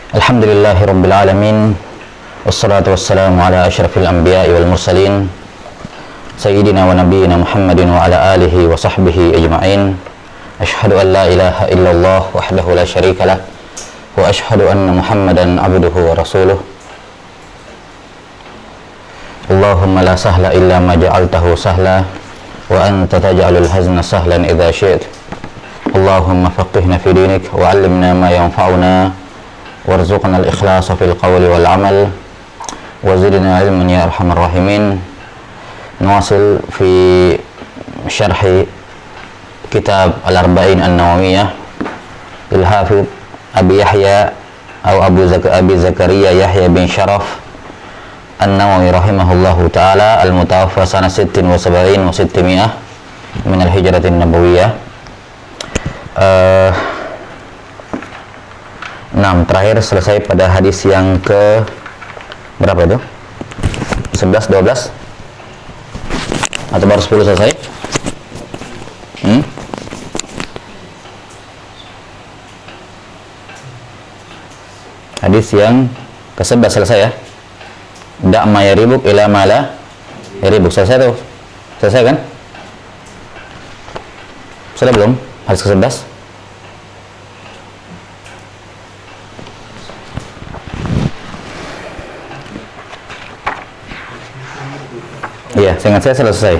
Alhamdulillahi Rabbil Alamin. Wassalatu wassalamu ala asyrafil anbiya'i wal mursalin Sayyidina wa nabiyina Muhammadin wa ala alihi wa sahbihi ajma'in. Ashhadu an la ilaha illallah wahdahu la syarika lah wa ashhadu anna Muhammadan abduhu wa rasuluh. Allahumma la sahla illa ma ja'altahu sahla wa anta taj'alul hazna sahlan idza syi'ta. Allahumma faqihna fi dinik wa 'allimna ma yanfa'una warzuqna al-ikhlasa fil qawli wal 'amal wa zidna 'ilman ya arhamar rahimin. Nawasil fi syarhi kitab Al-Arba'in An-Nawawiyah lil Hafidh Abi Yahya atau Abi Zakaria Yahya bin Sharaf An-Nawawi rahimahullahu ta'ala al-mutawaffa sana 76 wa 600 min al-hijratin nabawiyah. Terakhir selesai pada hadis yang ke berapa itu? 11, 12? Atau baru 10 selesai? Hadis yang ke-11 selesai ya? Da'ma yaribuk ila mala yaribuk. Selesai tuh? Selesai kan? Sudah belum? Hadis ke-11? Iya, seingat saya selesai.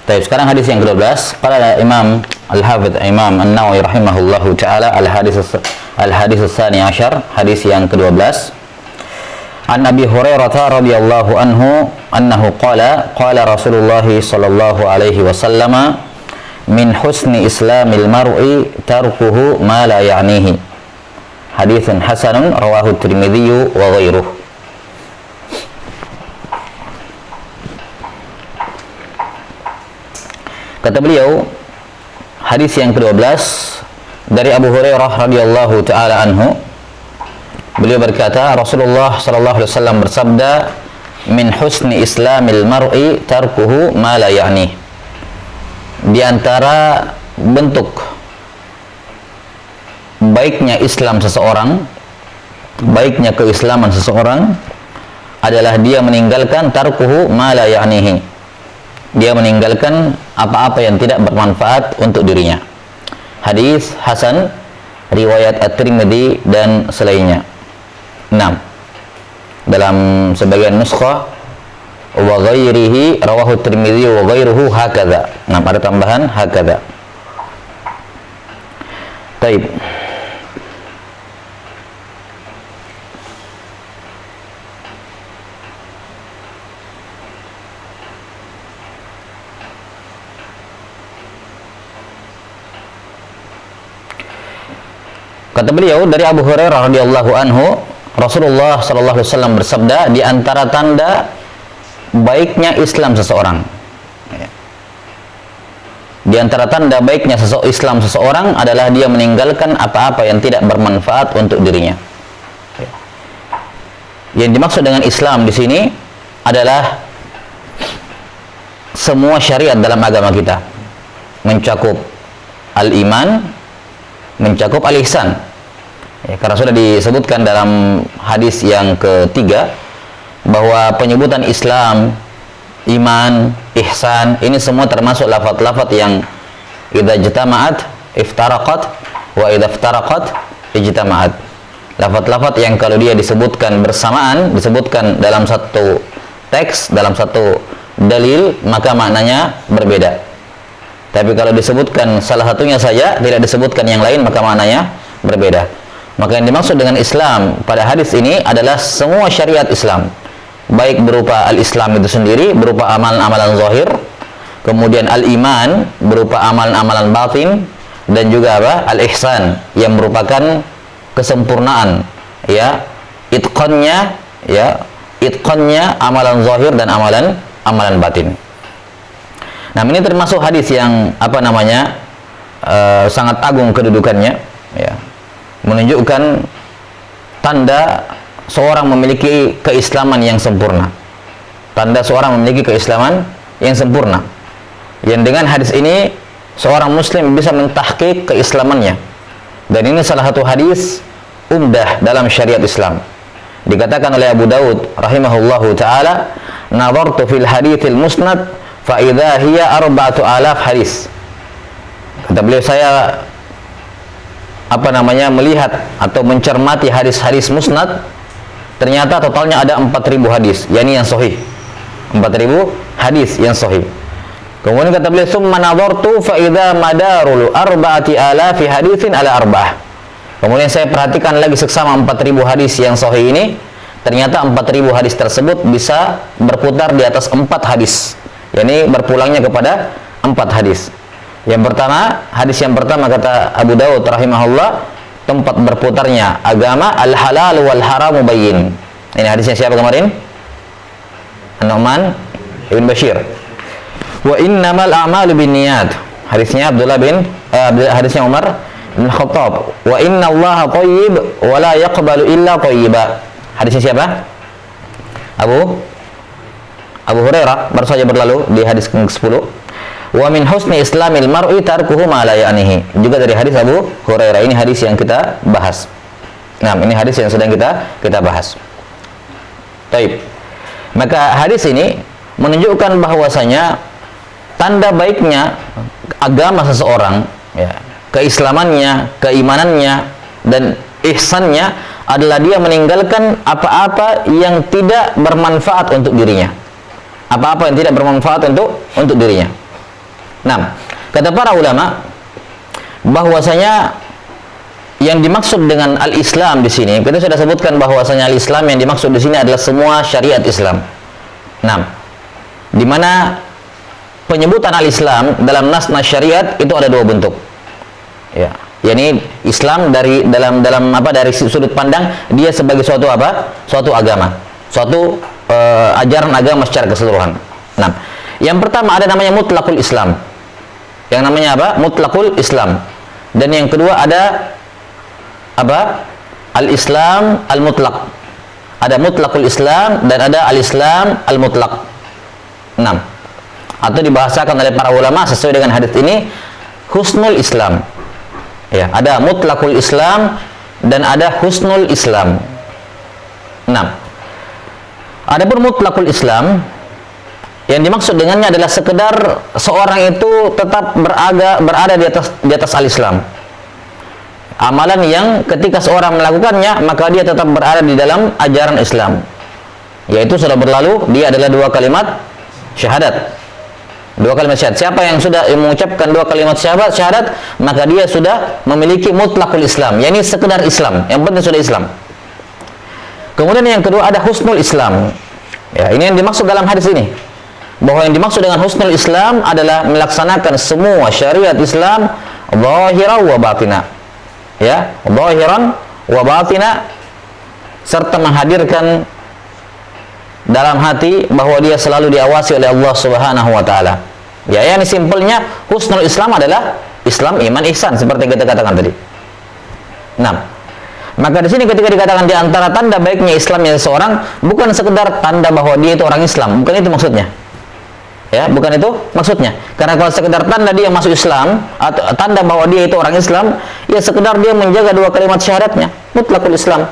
Baik, sekarang hadis yang ke-12. Qala Imam Al-Hafidh Imam An-Nawawi rahimahullahu taala al-hadis ats-tsani asyar, hadis yang ke-12. An Abi Hurairah radhiyallahu anhu annahu qala Rasulullah sallallahu alaihi wasallam min husni islamil mar'i tarkuhu ma la ya'nihi. Haditsun hasanun rawahu Tirmidzi wa ghairuhu. Kata beliau, hadis yang ke-12 dari Abu Hurairah radhiyallahu taala anhu, beliau berkata, Rasulullah sallallahu alaihi wasallam bersabda, min husni islamil mar'i tarkuhu ma la ya'ni. Di antara bentuk baiknya Islam seseorang, baiknya keislaman seseorang adalah dia meninggalkan tarkuhu ma la ya'nihi. Dia meninggalkan apa-apa yang tidak bermanfaat untuk dirinya. Hadis hasan riwayat At-Tirmidzi dan selainnya. 6. Dalam sebagian nuskhah wa ghairihi rawahu Tirmidzi wa ghairuhu hakadha. Ada tambahan hakadha. Baik. Kata beliau dari Abu Hurairah radhiyallahu anhu, Rasulullah sallallahu alaihi wasallam bersabda, di antara tanda baiknya Islam seseorang. Di antara tanda baiknya Islam seseorang adalah dia meninggalkan apa-apa yang tidak bermanfaat untuk dirinya. Yang dimaksud dengan Islam di sini adalah semua syariat dalam agama kita, mencakup al-iman, mencakup al-ihsan. Karena sudah disebutkan dalam hadis yang ketiga bahwa penyebutan Islam, iman, ihsan ini semua termasuk lafaz-lafaz yang idza ijtama'at iftaraqat wa idza iftaraqat ijtama'at. Lafaz-lafaz yang kalau dia disebutkan bersamaan, disebutkan dalam satu teks, dalam satu dalil, maka maknanya berbeda. Tapi kalau disebutkan salah satunya saja, tidak disebutkan yang lain, maka maknanya berbeda. Maka yang dimaksud dengan Islam pada hadis ini adalah semua syariat Islam, baik berupa al-Islam itu sendiri, berupa amalan-amalan zahir, kemudian al-iman berupa amalan-amalan batin, dan juga al-ihsan yang merupakan kesempurnaan, itqannya, amalan zahir dan amalan batin. Nah, ini termasuk hadis yang sangat agung kedudukannya, menunjukkan tanda seorang memiliki keislaman yang sempurna. Tanda seorang memiliki keislaman yang sempurna. Yang dengan hadis ini seorang muslim bisa mentahqiq keislamannya. Dan ini salah satu hadis umdah dalam syariat Islam. Dikatakan oleh Abu Daud rahimahullahu taala, "Nadhartu fil haditsil musnad fa idza hiya 4,000 hadis." Kata beliau, saya melihat atau mencermati hadis-hadis musnad, ternyata totalnya ada 4.000 hadis, yakni yang sahih. 4.000 hadis yang sahih. Kemudian kata beliau, "Tsumma nadhartu fa idza madarul 4,000 haditsin ala arba'ah." Kemudian saya perhatikan lagi seksama 4.000 hadis yang sahih ini, ternyata 4.000 hadis tersebut bisa berputar di atas 4 hadis. yakni berpulangnya kepada 4 hadis. Yang pertama, hadis yang pertama kata Abu Daud rahimahullah, tempat berputarnya agama al-halal wal haramu bayyin. Ini hadisnya siapa kemarin? An-Nu'man Ibn Bashir. Wa innamal a'malu binniyat. Hadisnya hadisnya Umar bin Khattab. Wa inna Allaha thayyib wa la yaqbalu illa thayyiba. Hadisnya siapa? Abu Hurairah baru saja berlalu di hadis ke-10. Wa min husni islamil mar'i tarkuhu ma la ya'nihi. Juga dari hadis Abu Hurairah. Ini hadis yang kita bahas. Nah, ini hadis yang sedang kita bahas. Baik. Maka hadis ini menunjukkan bahwasanya tanda baiknya agama seseorang, ya, keislamannya, keimanannya, dan ihsannya adalah dia meninggalkan apa-apa yang tidak bermanfaat untuk dirinya. Apa-apa yang tidak bermanfaat untuk dirinya. Nah, kata para ulama bahwasanya yang dimaksud dengan al-Islam di sini, kita sudah sebutkan bahwasanya al-Islam yang dimaksud di sini adalah semua syariat Islam. Nah, di mana penyebutan al-Islam dalam nas-nas syariat itu ada 2 bentuk. Ya, yakni Islam dari sudut pandang dia sebagai suatu agama, suatu ajaran agama secara keseluruhan. Nah, yang pertama ada namanya mutlaqul Islam. Yang namanya apa? Mutlaqul Islam. Dan yang kedua ada al-Islam al-mutlaq. Ada mutlaqul Islam dan ada al-Islam al-mutlaq. 6. Atau dibahasakan oleh para ulama sesuai dengan hadis ini husnul Islam. Ya, ada mutlaqul Islam dan ada husnul Islam. 6. Adapun mutlaqul Islam yang dimaksud dengannya adalah sekedar seorang itu tetap berada di atas al-Islam. Amalan yang ketika seorang melakukannya maka dia tetap berada di dalam ajaran Islam. Yaitu sudah berlalu, dia adalah 2 kalimat syahadat. 2 kalimat syahadat. Siapa yang sudah mengucapkan 2 kalimat syahadat, maka dia sudah memiliki mutlaqul Islam, yakni sekedar Islam, yang penting sudah Islam. Kemudian yang kedua ada husnul Islam. Ya, ini yang dimaksud dalam hadis ini. Bahwa yang dimaksud dengan husnul Islam adalah melaksanakan semua syariat Islam zahiran wa batina. Ya, zahiran wa batina, serta menghadirkan dalam hati bahwa dia selalu diawasi oleh Allah Subhanahu wa taala. Ya, yang simpelnya husnul Islam adalah Islam, iman, ihsan seperti kita katakan tadi. Nah, maka di sini ketika dikatakan di antara tanda baiknya Islamnya seseorang bukan sekedar tanda bahwa dia itu orang Islam, bukan itu maksudnya. Ya, bukan itu maksudnya. Karena kalau sekedar tanda dia masuk Islam atau tanda bahwa dia itu orang Islam, ya sekedar dia menjaga 2 kalimat syahadatnya, mutlaqul Islam.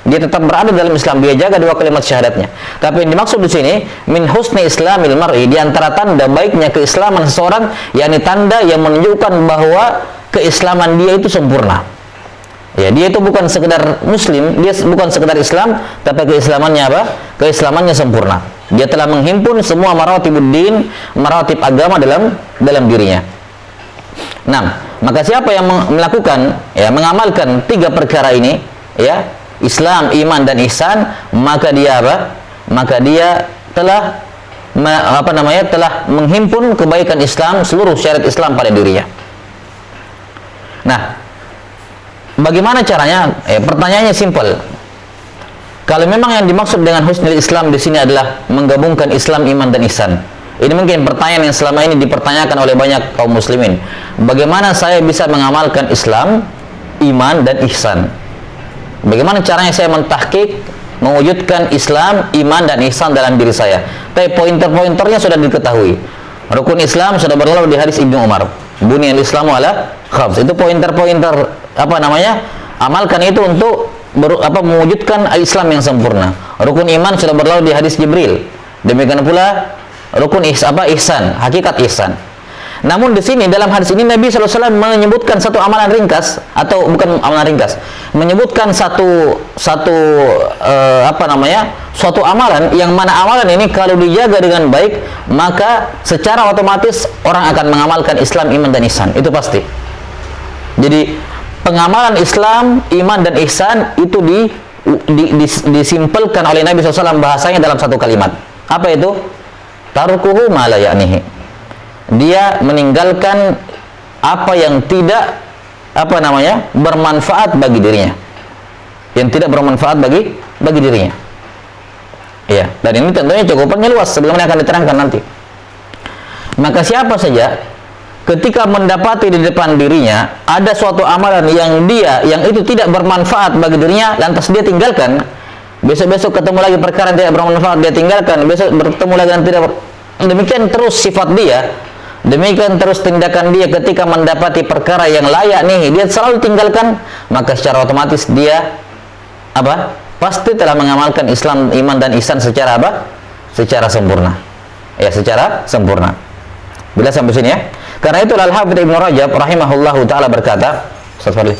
Dia tetap berada dalam Islam, dia jaga 2 kalimat syahadatnya. Tapi yang dimaksud di sini min husni islamil mar'i, di antara tanda baiknya keislaman seseorang, yakni tanda yang menunjukkan bahwa keislaman dia itu sempurna. Ya, dia itu bukan sekedar muslim, dia bukan sekedar Islam, tapi keislamannya apa? Keislamannya sempurna. Dia telah menghimpun semua maratibuddin, maratib agama dalam dirinya. Nah, maka siapa yang melakukan, ya, mengamalkan 3 perkara ini, ya, Islam, iman, dan ihsan, maka dia apa? Maka dia telah telah menghimpun kebaikan Islam, seluruh syariat Islam pada dirinya. Nah, bagaimana caranya? Pertanyaannya simpel. Kalau memang yang dimaksud dengan husnul Islam di sini adalah menggabungkan Islam, iman, dan ihsan. Ini mungkin pertanyaan yang selama ini dipertanyakan oleh banyak kaum muslimin. Bagaimana saya bisa mengamalkan Islam, iman, dan ihsan? Bagaimana caranya saya mentahqiq, mewujudkan Islam, iman dan ihsan dalam diri saya. Tapi pointer-pointernya sudah diketahui. Rukun Islam sudah berlalu di hadis Ibnu Umar. Buniyal Islamu ala khams. Itu pointer-pointer amalkan itu untuk mewujudkan Islam yang sempurna. Rukun iman sudah berlalu di hadis Jibril. Demikian pula rukun ihsan, hakikat ihsan. Namun di sini dalam hadis ini Nabi SAW menyebutkan satu amalan ringkas, atau bukan amalan ringkas, menyebutkan suatu amalan yang mana amalan ini kalau dijaga dengan baik maka secara otomatis orang akan mengamalkan Islam, iman dan ihsan. Itu pasti. Jadi pengamalan Islam, iman dan ihsan itu disimpelkan oleh Nabi SAW bahasanya dalam satu kalimat. Apa itu? Tarkuhu ma la ya'nihi. Dia meninggalkan apa yang tidak bermanfaat bagi dirinya. Yang tidak bermanfaat bagi dirinya. Ya, dan ini tentunya cakupannya luas sebagaimana akan diterangkan nanti. Maka siapa saja ketika mendapati di depan dirinya ada suatu amalan yang itu tidak bermanfaat bagi dirinya, lantas dia tinggalkan, besok-besok ketemu lagi perkara yang tidak bermanfaat, dia tinggalkan, besok bertemu lagi yang tidak demikian terus sifat dia, demikian terus tindakan dia ketika mendapati perkara yang layak nih, dia selalu tinggalkan, maka secara otomatis dia pasti telah mengamalkan Islam, iman dan ihsan secara secara sempurna. Ya, secara sempurna. Bila sampai sini ya. Karena itu Al-Hafidz Ibnu Rajab rahimahullahu taala berkata, Ustaz Fadli.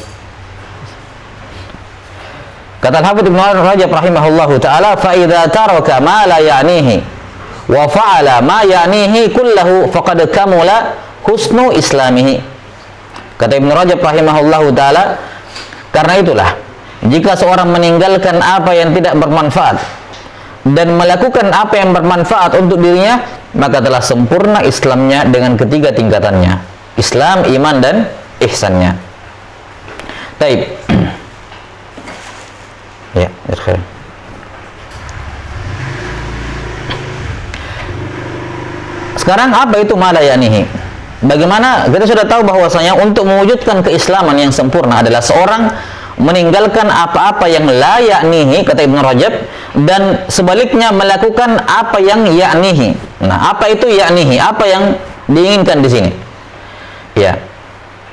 Kata Al-Hafidz Ibnu Rajab rahimahullahu taala, "Fa idza taraka ma la ya'nihi wa fa'ala ma ya'nihi kullahu faqad kamula husnu islamihi." Kata Ibnu Rajab rahimahullahu taala, karena itulah jika seorang meninggalkan apa yang tidak bermanfaat dan melakukan apa yang bermanfaat untuk dirinya, maka telah sempurna Islamnya dengan ketiga tingkatannya, Islam, iman dan ihsannya. Taib. Ya, akhir. Sekarang apa itu ma la ya'nihi? Bagaimana kita sudah tahu bahwasanya untuk mewujudkan keislaman yang sempurna adalah seorang meninggalkan apa-apa yang la ya'nihi, kata Ibnu Rajab, dan sebaliknya melakukan apa yang ya'nihi. Nah, apa itu ya'nihi? Apa yang diinginkan di sini? Ya.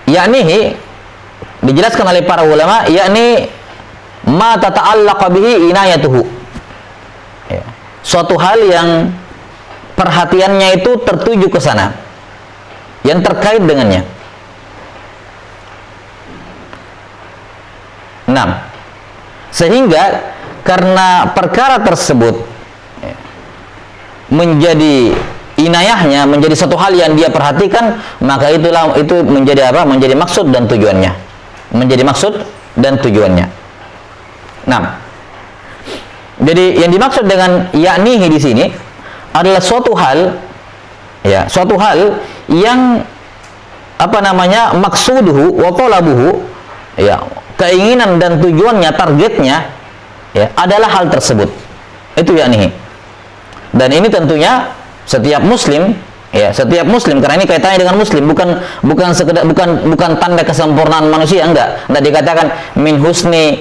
Ya'nihi dijelaskan oleh para ulama, yakni ma tata'allaqa bihi inayatuhu. Ya. Suatu hal yang perhatiannya itu tertuju ke sana, yang terkait dengannya. 6. Sehingga karena perkara tersebut menjadi inayahnya, menjadi satu hal yang dia perhatikan, maka itu menjadi menjadi maksud dan tujuannya. Menjadi maksud dan tujuannya. 6. Jadi yang dimaksud dengan yaknihi di sini adalah suatu hal yang maksuduhu wa talabuhu, ya, keinginan dan tujuannya, targetnya, ya, adalah hal tersebut. Itu yakni. Dan ini tentunya setiap muslim, karena ini kaitannya dengan muslim, bukan tanda kesempurnaan manusia, enggak dikatakan min husni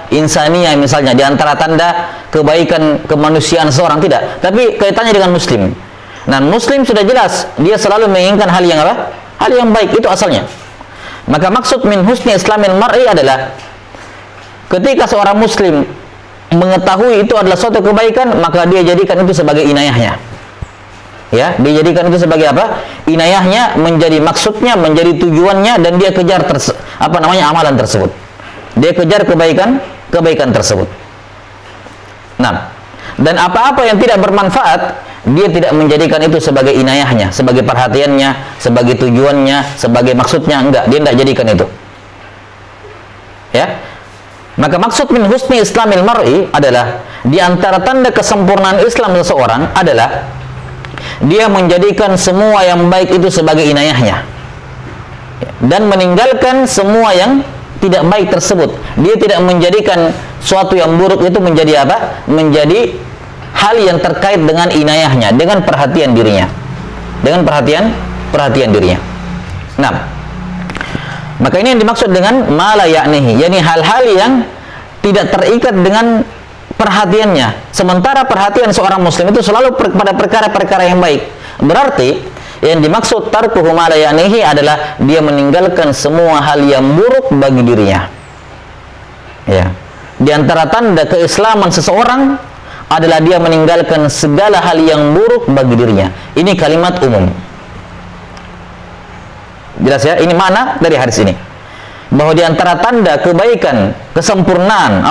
insaniyah misalnya, di antara tanda kebaikan kemanusiaan seorang, tidak, tapi kaitannya dengan muslim. Nah, muslim sudah jelas dia selalu menginginkan hal yang baik, itu asalnya. Maka maksud min husni islamil mar'i adalah ketika seorang muslim mengetahui itu adalah suatu kebaikan, maka dia jadikan itu sebagai inayahnya. Ya, dia jadikan itu sebagai inayahnya, menjadi maksudnya, menjadi tujuannya, dan dia kejar amalan tersebut. Dia kejar kebaikan tersebut. Nah, dan apa-apa yang tidak bermanfaat, dia tidak menjadikan itu sebagai inayahnya, sebagai perhatiannya, sebagai tujuannya, sebagai maksudnya, enggak, dia tidak jadikan itu. Ya. Maka maksud min husni islamil mar'i adalah di antara tanda kesempurnaan Islam seseorang adalah dia menjadikan semua yang baik itu sebagai inayahnya, dan meninggalkan semua yang tidak baik tersebut. Dia tidak menjadikan suatu yang buruk itu menjadi menjadi hal yang terkait dengan inayahnya, dengan perhatian dirinya, dengan perhatian dirinya. Nah, maka ini yang dimaksud dengan ma la ya'nihi, yakni hal-hal yang tidak terikat dengan perhatiannya. Sementara perhatian seorang muslim itu selalu pada perkara-perkara yang baik. Berarti yang dimaksud tarkuhu ma la ya'nihi adalah dia meninggalkan semua hal yang buruk bagi dirinya. Ya. Di antara tanda keislaman seseorang adalah dia meninggalkan segala hal yang buruk bagi dirinya. Ini kalimat umum. Jelas ya? Ini mana dari hadis ini? Bahwa di antara tanda kebaikan, kesempurnaan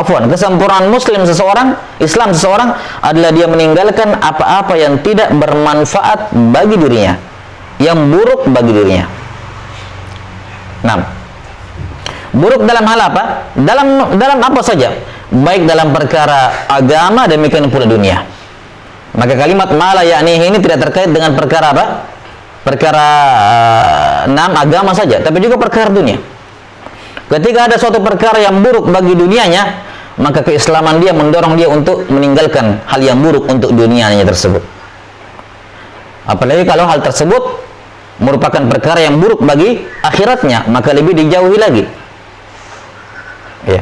muslim seseorang, Islam seseorang adalah dia meninggalkan apa-apa yang tidak bermanfaat bagi dirinya, yang buruk bagi dirinya. Nah, buruk dalam hal apa? Dalam apa saja? Baik dalam perkara agama, demikian pula dunia. Maka kalimat ma la ya'nihi ini tidak terkait dengan perkara apa? Perkara agama saja, tapi juga perkara dunia. Ketika ada suatu perkara yang buruk bagi dunianya, maka keislaman dia mendorong dia untuk meninggalkan hal yang buruk untuk dunianya tersebut. Apalagi kalau hal tersebut merupakan perkara yang buruk bagi akhiratnya, maka lebih dijauhi lagi. Ya.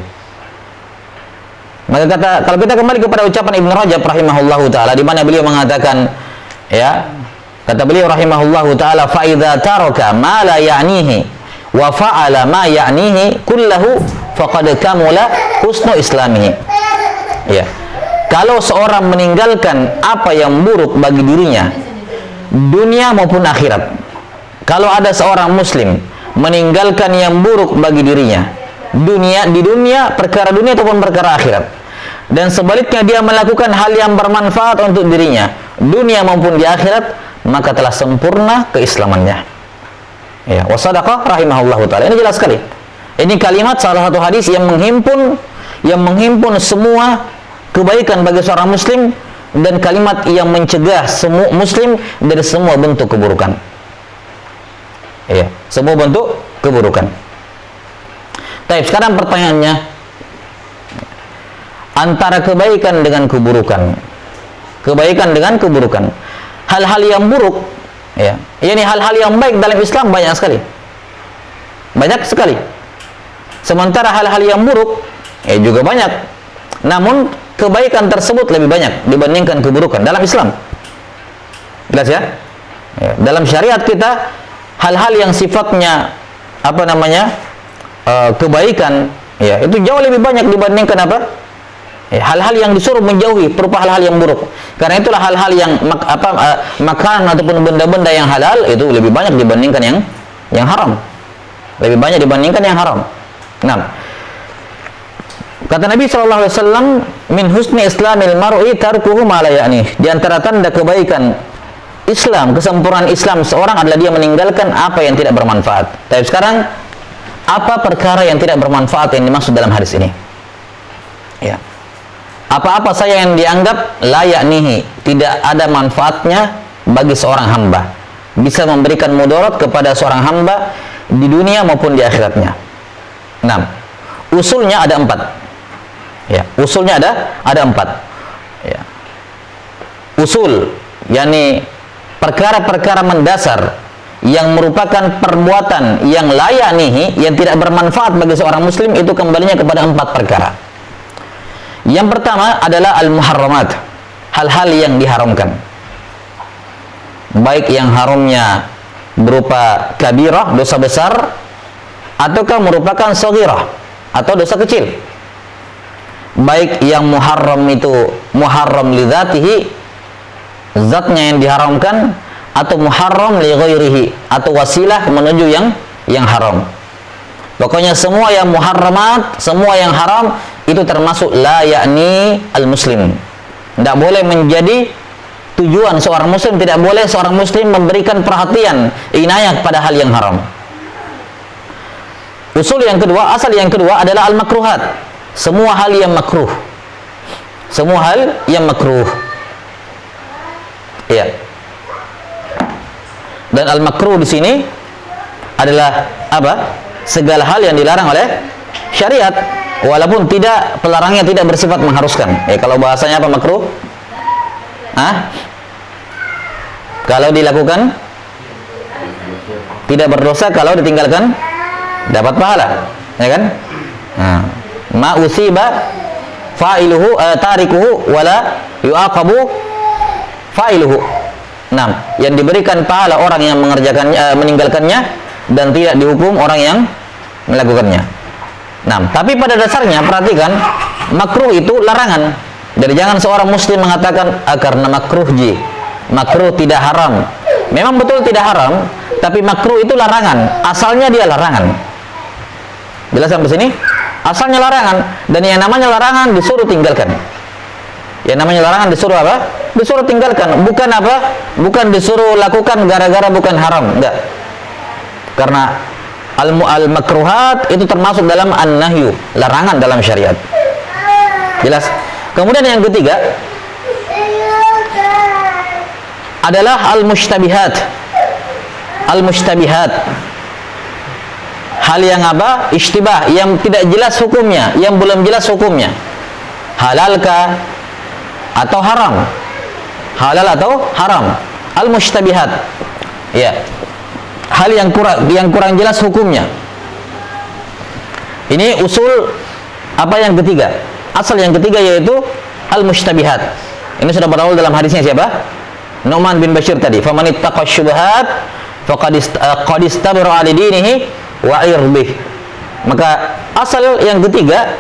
Maka kalau kita kembali kepada ucapan Ibnu Rajab rahimahullahu taala, di mana beliau mengatakan, ya, kata beliau rahimahullahu taala, fa idza taraka ma la ya'nihi wa fa'ala ma ya'nihi kullahu faqad kamula husnu islamihi. Ya. Kalau seorang meninggalkan apa yang buruk bagi dirinya, dunia maupun akhirat. Kalau ada seorang muslim meninggalkan yang buruk bagi dirinya, di dunia, perkara dunia ataupun perkara akhirat, dan sebaliknya dia melakukan hal yang bermanfaat untuk dirinya, dunia maupun di akhirat, maka telah sempurna keislamannya. Ya, wasadaqa rahimahullahu taala. Ini jelas sekali. Ini kalimat salah satu hadis yang menghimpun semua kebaikan bagi seorang muslim, dan kalimat yang mencegah semua muslim dari semua bentuk keburukan. Ya, semua bentuk keburukan. Tapi sekarang pertanyaannya, antara kebaikan dengan keburukan, hal-hal yang buruk, ya, ini hal-hal yang baik dalam Islam banyak sekali. Sementara hal-hal yang buruk, juga banyak. Namun kebaikan tersebut lebih banyak dibandingkan keburukan dalam Islam. Jelas ya? Dalam syariat kita, hal-hal yang sifatnya kebaikan, ya, itu jauh lebih banyak dibandingkan hal-hal yang disuruh menjauhi berupa hal-hal yang buruk. Karena itulah hal-hal yang makanan ataupun benda-benda yang halal itu lebih banyak dibandingkan yang haram. Lebih banyak dibandingkan yang haram. Nah, kata Nabi SAW, min husni islamil mar'i tarkuhu ma la ya'nih. Di antara tanda kebaikan Islam, kesempurnaan Islam seorang adalah dia meninggalkan apa yang tidak bermanfaat. Tapi sekarang, apa perkara yang tidak bermanfaat yang dimaksud dalam hadis ini? Ya. Apa-apa saja yang dianggap la ya'nihi, tidak ada manfaatnya bagi seorang hamba, bisa memberikan mudarat kepada seorang hamba di dunia maupun di akhiratnya. 6. Usulnya ada 4. Ya, usulnya ada 4. Ya. Usul, yakni perkara-perkara mendasar yang merupakan perbuatan yang la ya'nihi, yang tidak bermanfaat bagi seorang muslim, itu kembalinya kepada 4 perkara. Yang pertama adalah al-muharramat, hal-hal yang diharamkan, baik yang haramnya berupa kabirah, dosa besar, ataukah merupakan saghirah, atau dosa kecil. Baik yang muharram itu muharram li dzatihi, zatnya yang diharamkan, atau muharram li ghairihi, atau wasilah menuju yang haram. Pokoknya semua yang muharramat, semua yang haram, itu termasuk la ya'ni al-muslim. Tidak boleh menjadi tujuan seorang muslim, tidak boleh seorang muslim memberikan perhatian, inayah pada hal yang haram. Usul yang kedua, asal yang kedua adalah al-makruhat. Semua hal yang makruh. Semua hal yang makruh. Iya. Dan al-makruh di sini adalah apa? Segala hal yang dilarang oleh syariat, walaupun pelarangnya tidak bersifat mengharuskan. Kalau bahasanya apa makruh? Kalau dilakukan tidak berdosa, kalau ditinggalkan dapat pahala, ya kan? Ma usiba fa'iluhu tarikuhu wala yu'aqabu fa'iluhu. 6. Yang diberikan pahala orang yang mengerjakannya, meninggalkannya, dan tidak dihukum orang yang melakukannya. 6. Tapi pada dasarnya perhatikan, makruh itu larangan. Jadi jangan seorang muslim mengatakan karena makruh makruh tidak haram. Memang betul tidak haram, tapi makruh itu larangan. Asalnya dia larangan. Jelas sampai sini? Asalnya larangan, dan yang namanya larangan disuruh tinggalkan. Yang namanya larangan disuruh apa? Disuruh tinggalkan. Bukan apa? Bukan disuruh lakukan gara-gara bukan haram. Enggak. Karena al-makruhat itu termasuk dalam an-nahyu, larangan dalam syariat. Jelas? Kemudian yang ketiga adalah al-mushtabihat. Al-mushtabihat. Hal yang apa? Ishtibah, yang tidak jelas hukumnya, yang belum jelas hukumnya. Halalkah atau haram? Halal atau haram? Al-mushtabihat. Ya. Hal yang kurang jelas hukumnya. Ini usul apa yang ketiga? Asal yang ketiga yaitu al-mushtabihat. Ini sudah berawal dalam hadisnya siapa? Nu'man bin Bashir tadi. Faman ittaqa syubhat faqad istabra li dinihi wa irbih. Maka asal yang ketiga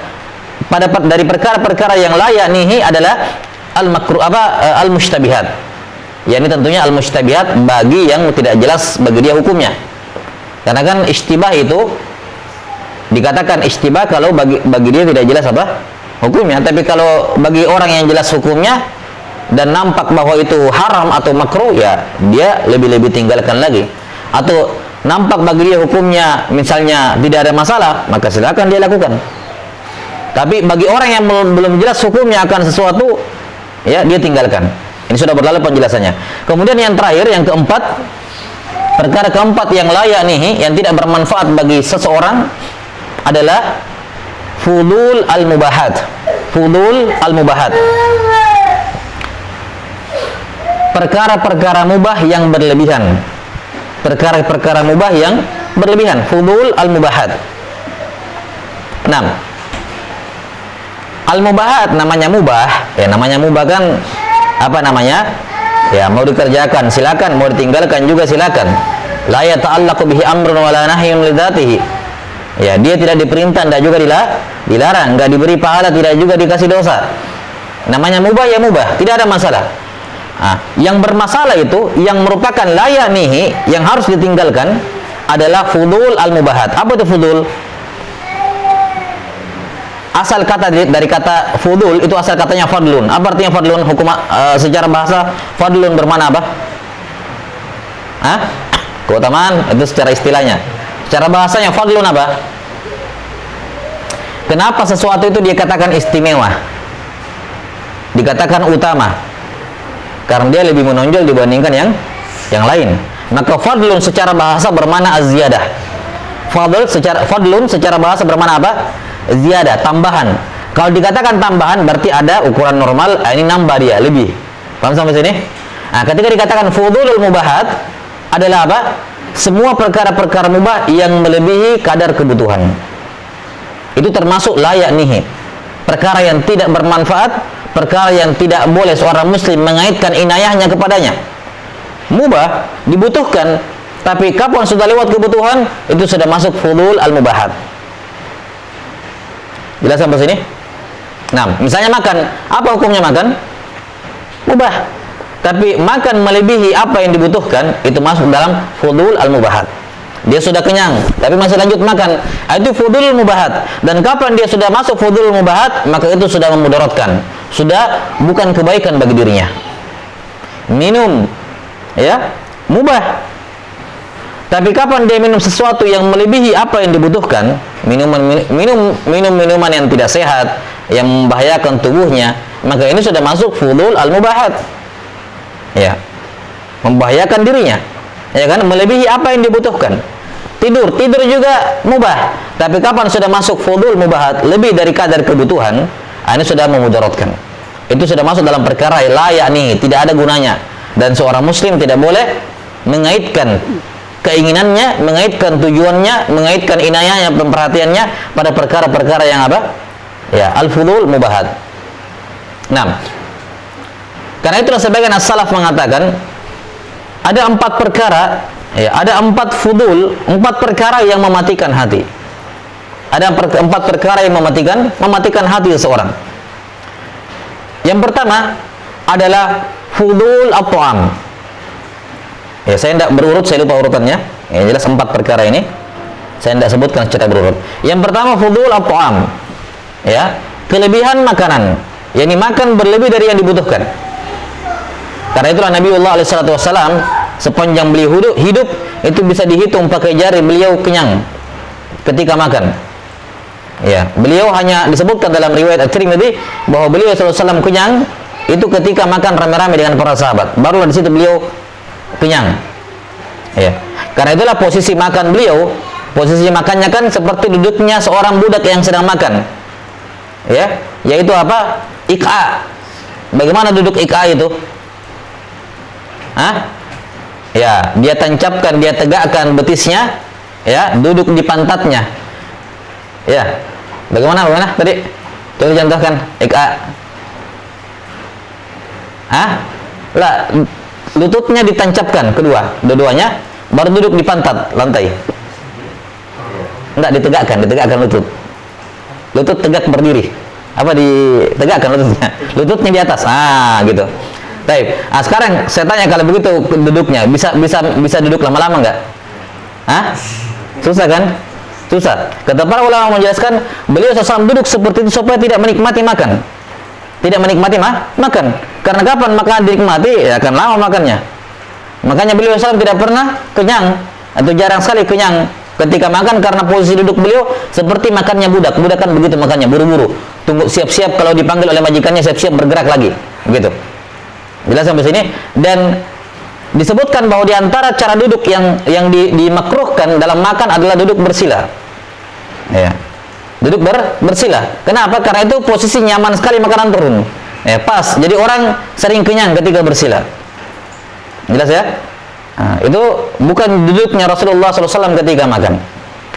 dari perkara-perkara yang layak nihi adalah al-mushtabihat. Ya, ini tentunya al-mushtabihat bagi yang tidak jelas bagi dia hukumnya. Karena kan istibah itu dikatakan istibah kalau bagi dia tidak jelas apa? Hukumnya. Tapi kalau bagi orang yang jelas hukumnya dan nampak bahwa itu haram atau makruh, ya dia lebih-lebih tinggalkan lagi. Atau nampak bagi dia hukumnya misalnya tidak ada masalah, maka silakan dia lakukan. Tapi bagi orang yang belum jelas hukumnya akan sesuatu, ya dia tinggalkan. Ini sudah berlalu penjelasannya. Kemudian yang terakhir, yang keempat, perkara keempat yang layak nih, yang tidak bermanfaat bagi seseorang adalah fudul al-mubahat. Fudul al-mubahat. Perkara-perkara mubah yang berlebihan. Perkara-perkara mubah yang berlebihan. Fudul al-mubahat. 6. Al-mubahat namanya mubah. Ya, namanya mubah kan apa namanya? Ya, mau dikerjakan silakan, mau ditinggalkan juga silakan. La yata'allaqu bihi amrun wala nahyun li dzatihi. Ya, dia tidak diperintah, tidak juga dilarang, enggak diberi pahala, tidak juga dikasih dosa. Namanya mubah ya mubah, tidak ada masalah. Nah, yang bermasalah itu, yang merupakan layak nihi, yang harus ditinggalkan adalah fudul al-mubahat. Apa itu fudul? Asal kata dari kata fudul itu asal katanya fadlun. Apa artinya fadlun? Hukum secara bahasa fadlun bermana apa? Hah? Keutamaan itu secara istilahnya. Secara bahasanya fadlun apa? Kenapa sesuatu itu dikatakan istimewa? Dikatakan utama? Karena dia lebih menonjol dibandingkan yang lain. Maka fadlun secara bahasa bermana az-ziyadah. Fadlun secara bahasa bermana apa? Ziyadah, tambahan. Kalau dikatakan tambahan berarti ada ukuran normal, ini nambah dia, lebih. Paham sampai sini? Nah, ketika dikatakan fudulul mubahat adalah apa? Semua perkara-perkara mubah yang melebihi kadar kebutuhan. Itu termasuk layak nihi. Perkara yang tidak bermanfaat, perkara yang tidak boleh seorang muslim mengaitkan inayahnya kepadanya. Mubah dibutuhkan, tapi kapan sudah lewat kebutuhan, itu sudah masuk fudul al-mubahat. Jelas sampai sini? Nah, misalnya makan, apa hukumnya makan? Mubah. Tapi makan melebihi apa yang dibutuhkan, itu masuk dalam fudul al-mubahat. Dia sudah kenyang, tapi masih lanjut makan, itu fudul mubahat. Dan kapan dia sudah masuk fudul mubahat, maka itu sudah memudaratkan, sudah bukan kebaikan bagi dirinya. Minum, ya, mubah. Tapi kapan dia minum sesuatu yang melebihi apa yang dibutuhkan, minuman yang tidak sehat, yang membahayakan tubuhnya, maka ini sudah masuk fudul al-mubahat. Ya, membahayakan dirinya, ya kan, melebihi apa yang dibutuhkan. Tidur juga mubah, tapi kapan sudah masuk fudul mubahat, lebih dari kadar kebutuhan, ini sudah memudaratkan. Itu sudah masuk dalam perkara layak nih, tidak ada gunanya. Dan seorang muslim tidak boleh mengaitkan keinginannya, mengaitkan tujuannya, mengaitkan inayahnya, perhatiannya pada perkara-perkara yang apa? Ya, al-fudul mubahat. Nah, karena itulah sebagian as-salaf mengatakan ada 4 perkara, ya, ada 4 fudul, 4 perkara yang mematikan hati. Ada 4 perkara yang mematikan hati seseorang. Yang pertama adalah fudul at-ta'am. Ya, saya tidak berurut, saya lupa urutannya. Ya, jelas 4 perkara ini saya tidak sebutkan secara berurut. Yang pertama fudul at-ta'am. Ya, kelebihan makanan. Yang dimakan berlebih dari yang dibutuhkan. Karena itulah Nabiullah SAW sepanjang beliau hidup itu bisa dihitung pakai jari beliau kenyang ketika makan. Ya, beliau hanya disebutkan dalam riwayat At-Tirmidzi bahwa beliau SAW kenyang itu ketika makan rame-rame dengan para sahabat. Barulah di situ beliau kenyang. Ya. Karena itulah posisi makan beliau, posisi makannya kan seperti duduknya seorang budak yang sedang makan. Ya, yaitu apa? Iqa. Bagaimana duduk iqa itu? Hah? Ya, dia tancapkan, dia tegakkan betisnya, ya, duduk di pantatnya. Ya. Bagaimana tadi? Coba contohkan iqa. Hah? Lah, lututnya ditancapkan dua-duanya, baru duduk di pantat lantai. Enggak, ditegakkan lutut. Lutut tegak berdiri. Apa ditegakkan lututnya? Lututnya di atas. Gitu. Baik. Sekarang saya tanya, kalau begitu duduknya bisa duduk lama-lama enggak? Hah? Susah kan? Susah. Kata para ulama menjelaskan, beliau SAW duduk seperti itu supaya tidak menikmati makan. Tidak menikmati makan. Karena kapan makanan dinikmati, ya akan lama makannya. Makanya beliau SAW tidak pernah kenyang, atau jarang sekali kenyang ketika makan, karena posisi duduk beliau seperti makannya budak. Budak kan begitu makannya, buru-buru. Tunggu siap-siap, kalau dipanggil oleh majikannya siap-siap bergerak lagi. Begitu. Jelas sampai sini. Dan disebutkan bahwa di antara cara duduk yang dimakruhkan dalam makan adalah duduk bersila. Ya. Duduk bersila. Kenapa? Karena itu posisi nyaman sekali makanan turun. Ya, pas. Jadi orang sering kenyang ketika bersila. Jelas ya? Itu bukan duduknya Rasulullah SAW ketika makan.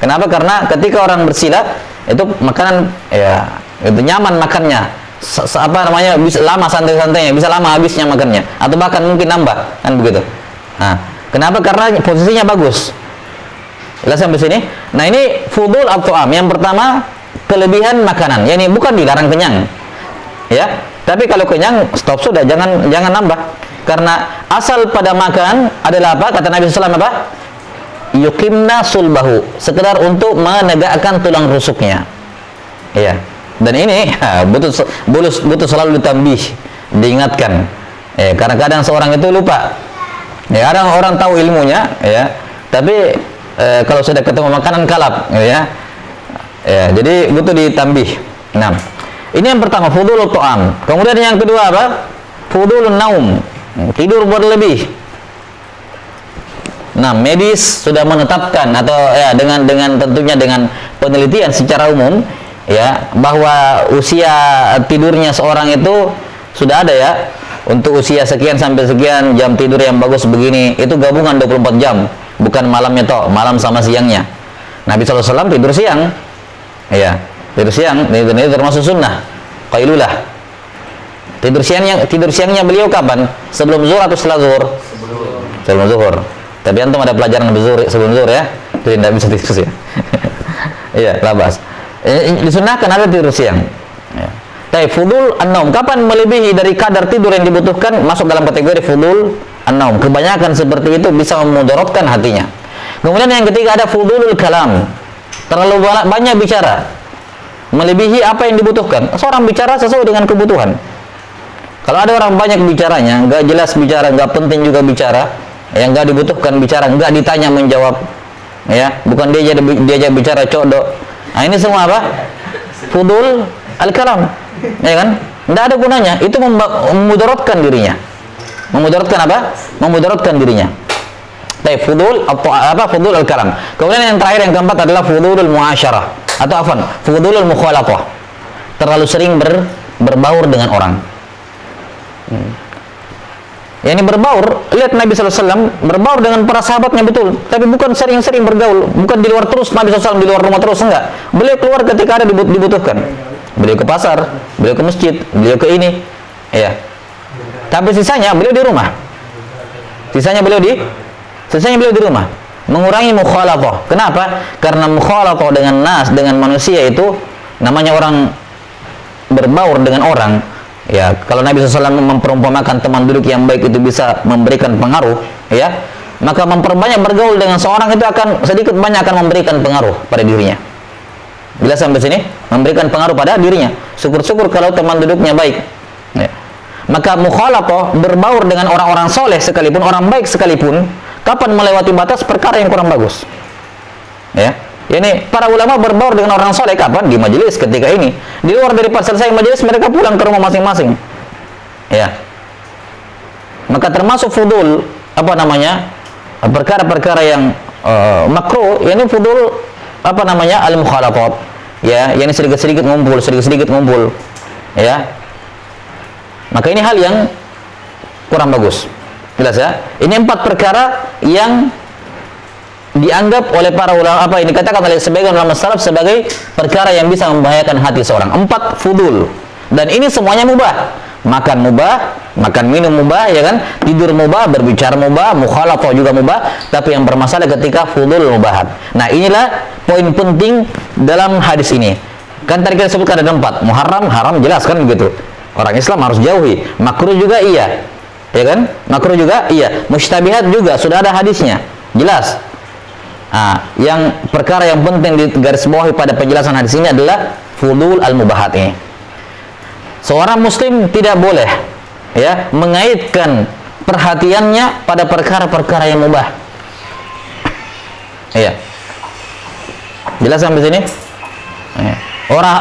Kenapa? Karena ketika orang bersila itu makanan, ya, itu nyaman makannya. Apa namanya, bisa lama santai-santainya, bisa lama habisnya makannya, atau bahkan mungkin nambah, kan begitu. Kenapa? Karena posisinya bagus. Jelas sampai sini. Nah, ini fudul at-ta'am. Yang pertama, kelebihan makanan. Ya, ini bukan dilarang kenyang. Ya, tapi kalau kenyang stop sudah, jangan nambah. Karena asal pada makan adalah apa? Kata Nabi SAW apa? Yuqimna sulbahu, sekedar untuk menegakkan tulang rusuknya. Ya. Dan ini butuh selalu ditambih, diingatkan. Karena kadang seorang itu lupa. Ya, kadang orang tahu ilmunya, ya, tapi kalau sudah ketemu makanan kalap, ya. Ya, jadi butuh ditambih. Nah, ini yang pertama, fudulul ta'am. Kemudian yang kedua apa? Fudulun naum, tidur berlebih. Nah, medis sudah menetapkan, atau ya dengan tentunya dengan penelitian secara umum, ya, bahwa usia tidurnya seorang itu sudah ada, ya, untuk usia sekian sampai sekian jam tidur yang bagus begini, itu gabungan 24 jam, bukan malamnya toh, malam sama siangnya. Nabi SAW tidur siang, ya, tidur siang, ini termasuk sunnah, qailulah. Tidur siangnya beliau kapan? Sebelum zuhur atau setelah zuhur? Sebelum zuhur. Tapi antum ada pelajaran sebelum zuhur, ya, jadi tidak bisa tidur siang. Iya, labas. Disunahkan ada tidur siang. Ya. Tapi fudul an-naum, kapan melebihi dari kadar tidur yang dibutuhkan, masuk dalam kategori fudul an-naum. Kebanyakan seperti itu bisa memudaratkan hatinya. Kemudian yang ketiga ada fudulul kalam, terlalu banyak bicara, melebihi apa yang dibutuhkan. Seorang bicara sesuai dengan kebutuhan. Kalau ada orang banyak bicaranya, nggak jelas bicara, nggak penting juga bicara, yang nggak dibutuhkan bicara, nggak ditanya menjawab, ya, bukan dia aja bicara codok. Nah, ini semua apa? Fudul al-kalam, ya kan? Tidak ada gunanya. Itu memudaratkan dirinya. Memudaratkan apa? Memudaratkan dirinya. Baik, fudul apa? Fudul al-kalam. Kemudian yang terakhir, yang keempat adalah fudulul muasyarah, atau afan, fudulul mukhalatah. Terlalu sering berbaur dengan orang. Yang ini berbaur, lihat Nabi SAW berbaur dengan para sahabatnya betul, tapi bukan sering-sering bergaul, bukan di luar terus, Nabi SAW di luar rumah terus, enggak. Beliau keluar ketika ada dibutuhkan. Beliau ke pasar, beliau ke masjid, beliau ke ini, Ya. Tapi sisanya beliau di rumah. Sisanya beliau di rumah. Mengurangi mukhalatah. Kenapa? Karena mukhalatah dengan nas, dengan manusia itu namanya orang berbaur dengan orang. Ya, kalau Nabi SAW memperumpamakan teman duduk yang baik itu bisa memberikan pengaruh, ya, maka memperbanyak bergaul dengan seorang itu akan sedikit banyak akan memberikan pengaruh pada dirinya. Bila sampai sini, memberikan pengaruh pada dirinya. Syukur-syukur kalau teman duduknya baik. Ya. Maka mukhalatah, berbaur dengan orang-orang soleh sekalipun, orang baik sekalipun, kapan melewati batas perkara yang kurang bagus. Ya. Ini para ulama berbaur dengan orang soleh kapan? Di majelis ketika ini. Di luar dari pas selesai majelis mereka pulang ke rumah masing-masing. Ya. Maka termasuk fudul perkara-perkara yang makruh, ini fudul al-mukhalatat. Ya, yang sedikit-sedikit ngumpul. Ya. Maka ini hal yang kurang bagus. Jelas ya? Ini 4 perkara yang dianggap oleh para ulama, ini dikatakan oleh sebagian ulama salaf sebagai perkara yang bisa membahayakan hati seorang. 4 fudul. Dan ini semuanya mubah. Makan mubah, makan minum mubah, ya kan? Tidur mubah, berbicara mubah, mukhalatah juga mubah, tapi yang bermasalah ketika fudul mubahat. Nah, inilah poin penting dalam hadis ini. Kan tadi kita sebutkan ada 4. Muharram, haram, jelas kan begitu. Orang Islam harus jauhi. Makruh juga iya. Ya kan? Makruh juga iya. Mustabihat juga sudah ada hadisnya. Jelas. Nah, yang perkara yang penting digarisbawahi pada penjelasan hadis ini adalah fudul al-mubahat ini. Seorang muslim tidak boleh ya mengaitkan perhatiannya pada perkara-perkara yang mubah. Iya. Jelas sampai sini? Ya.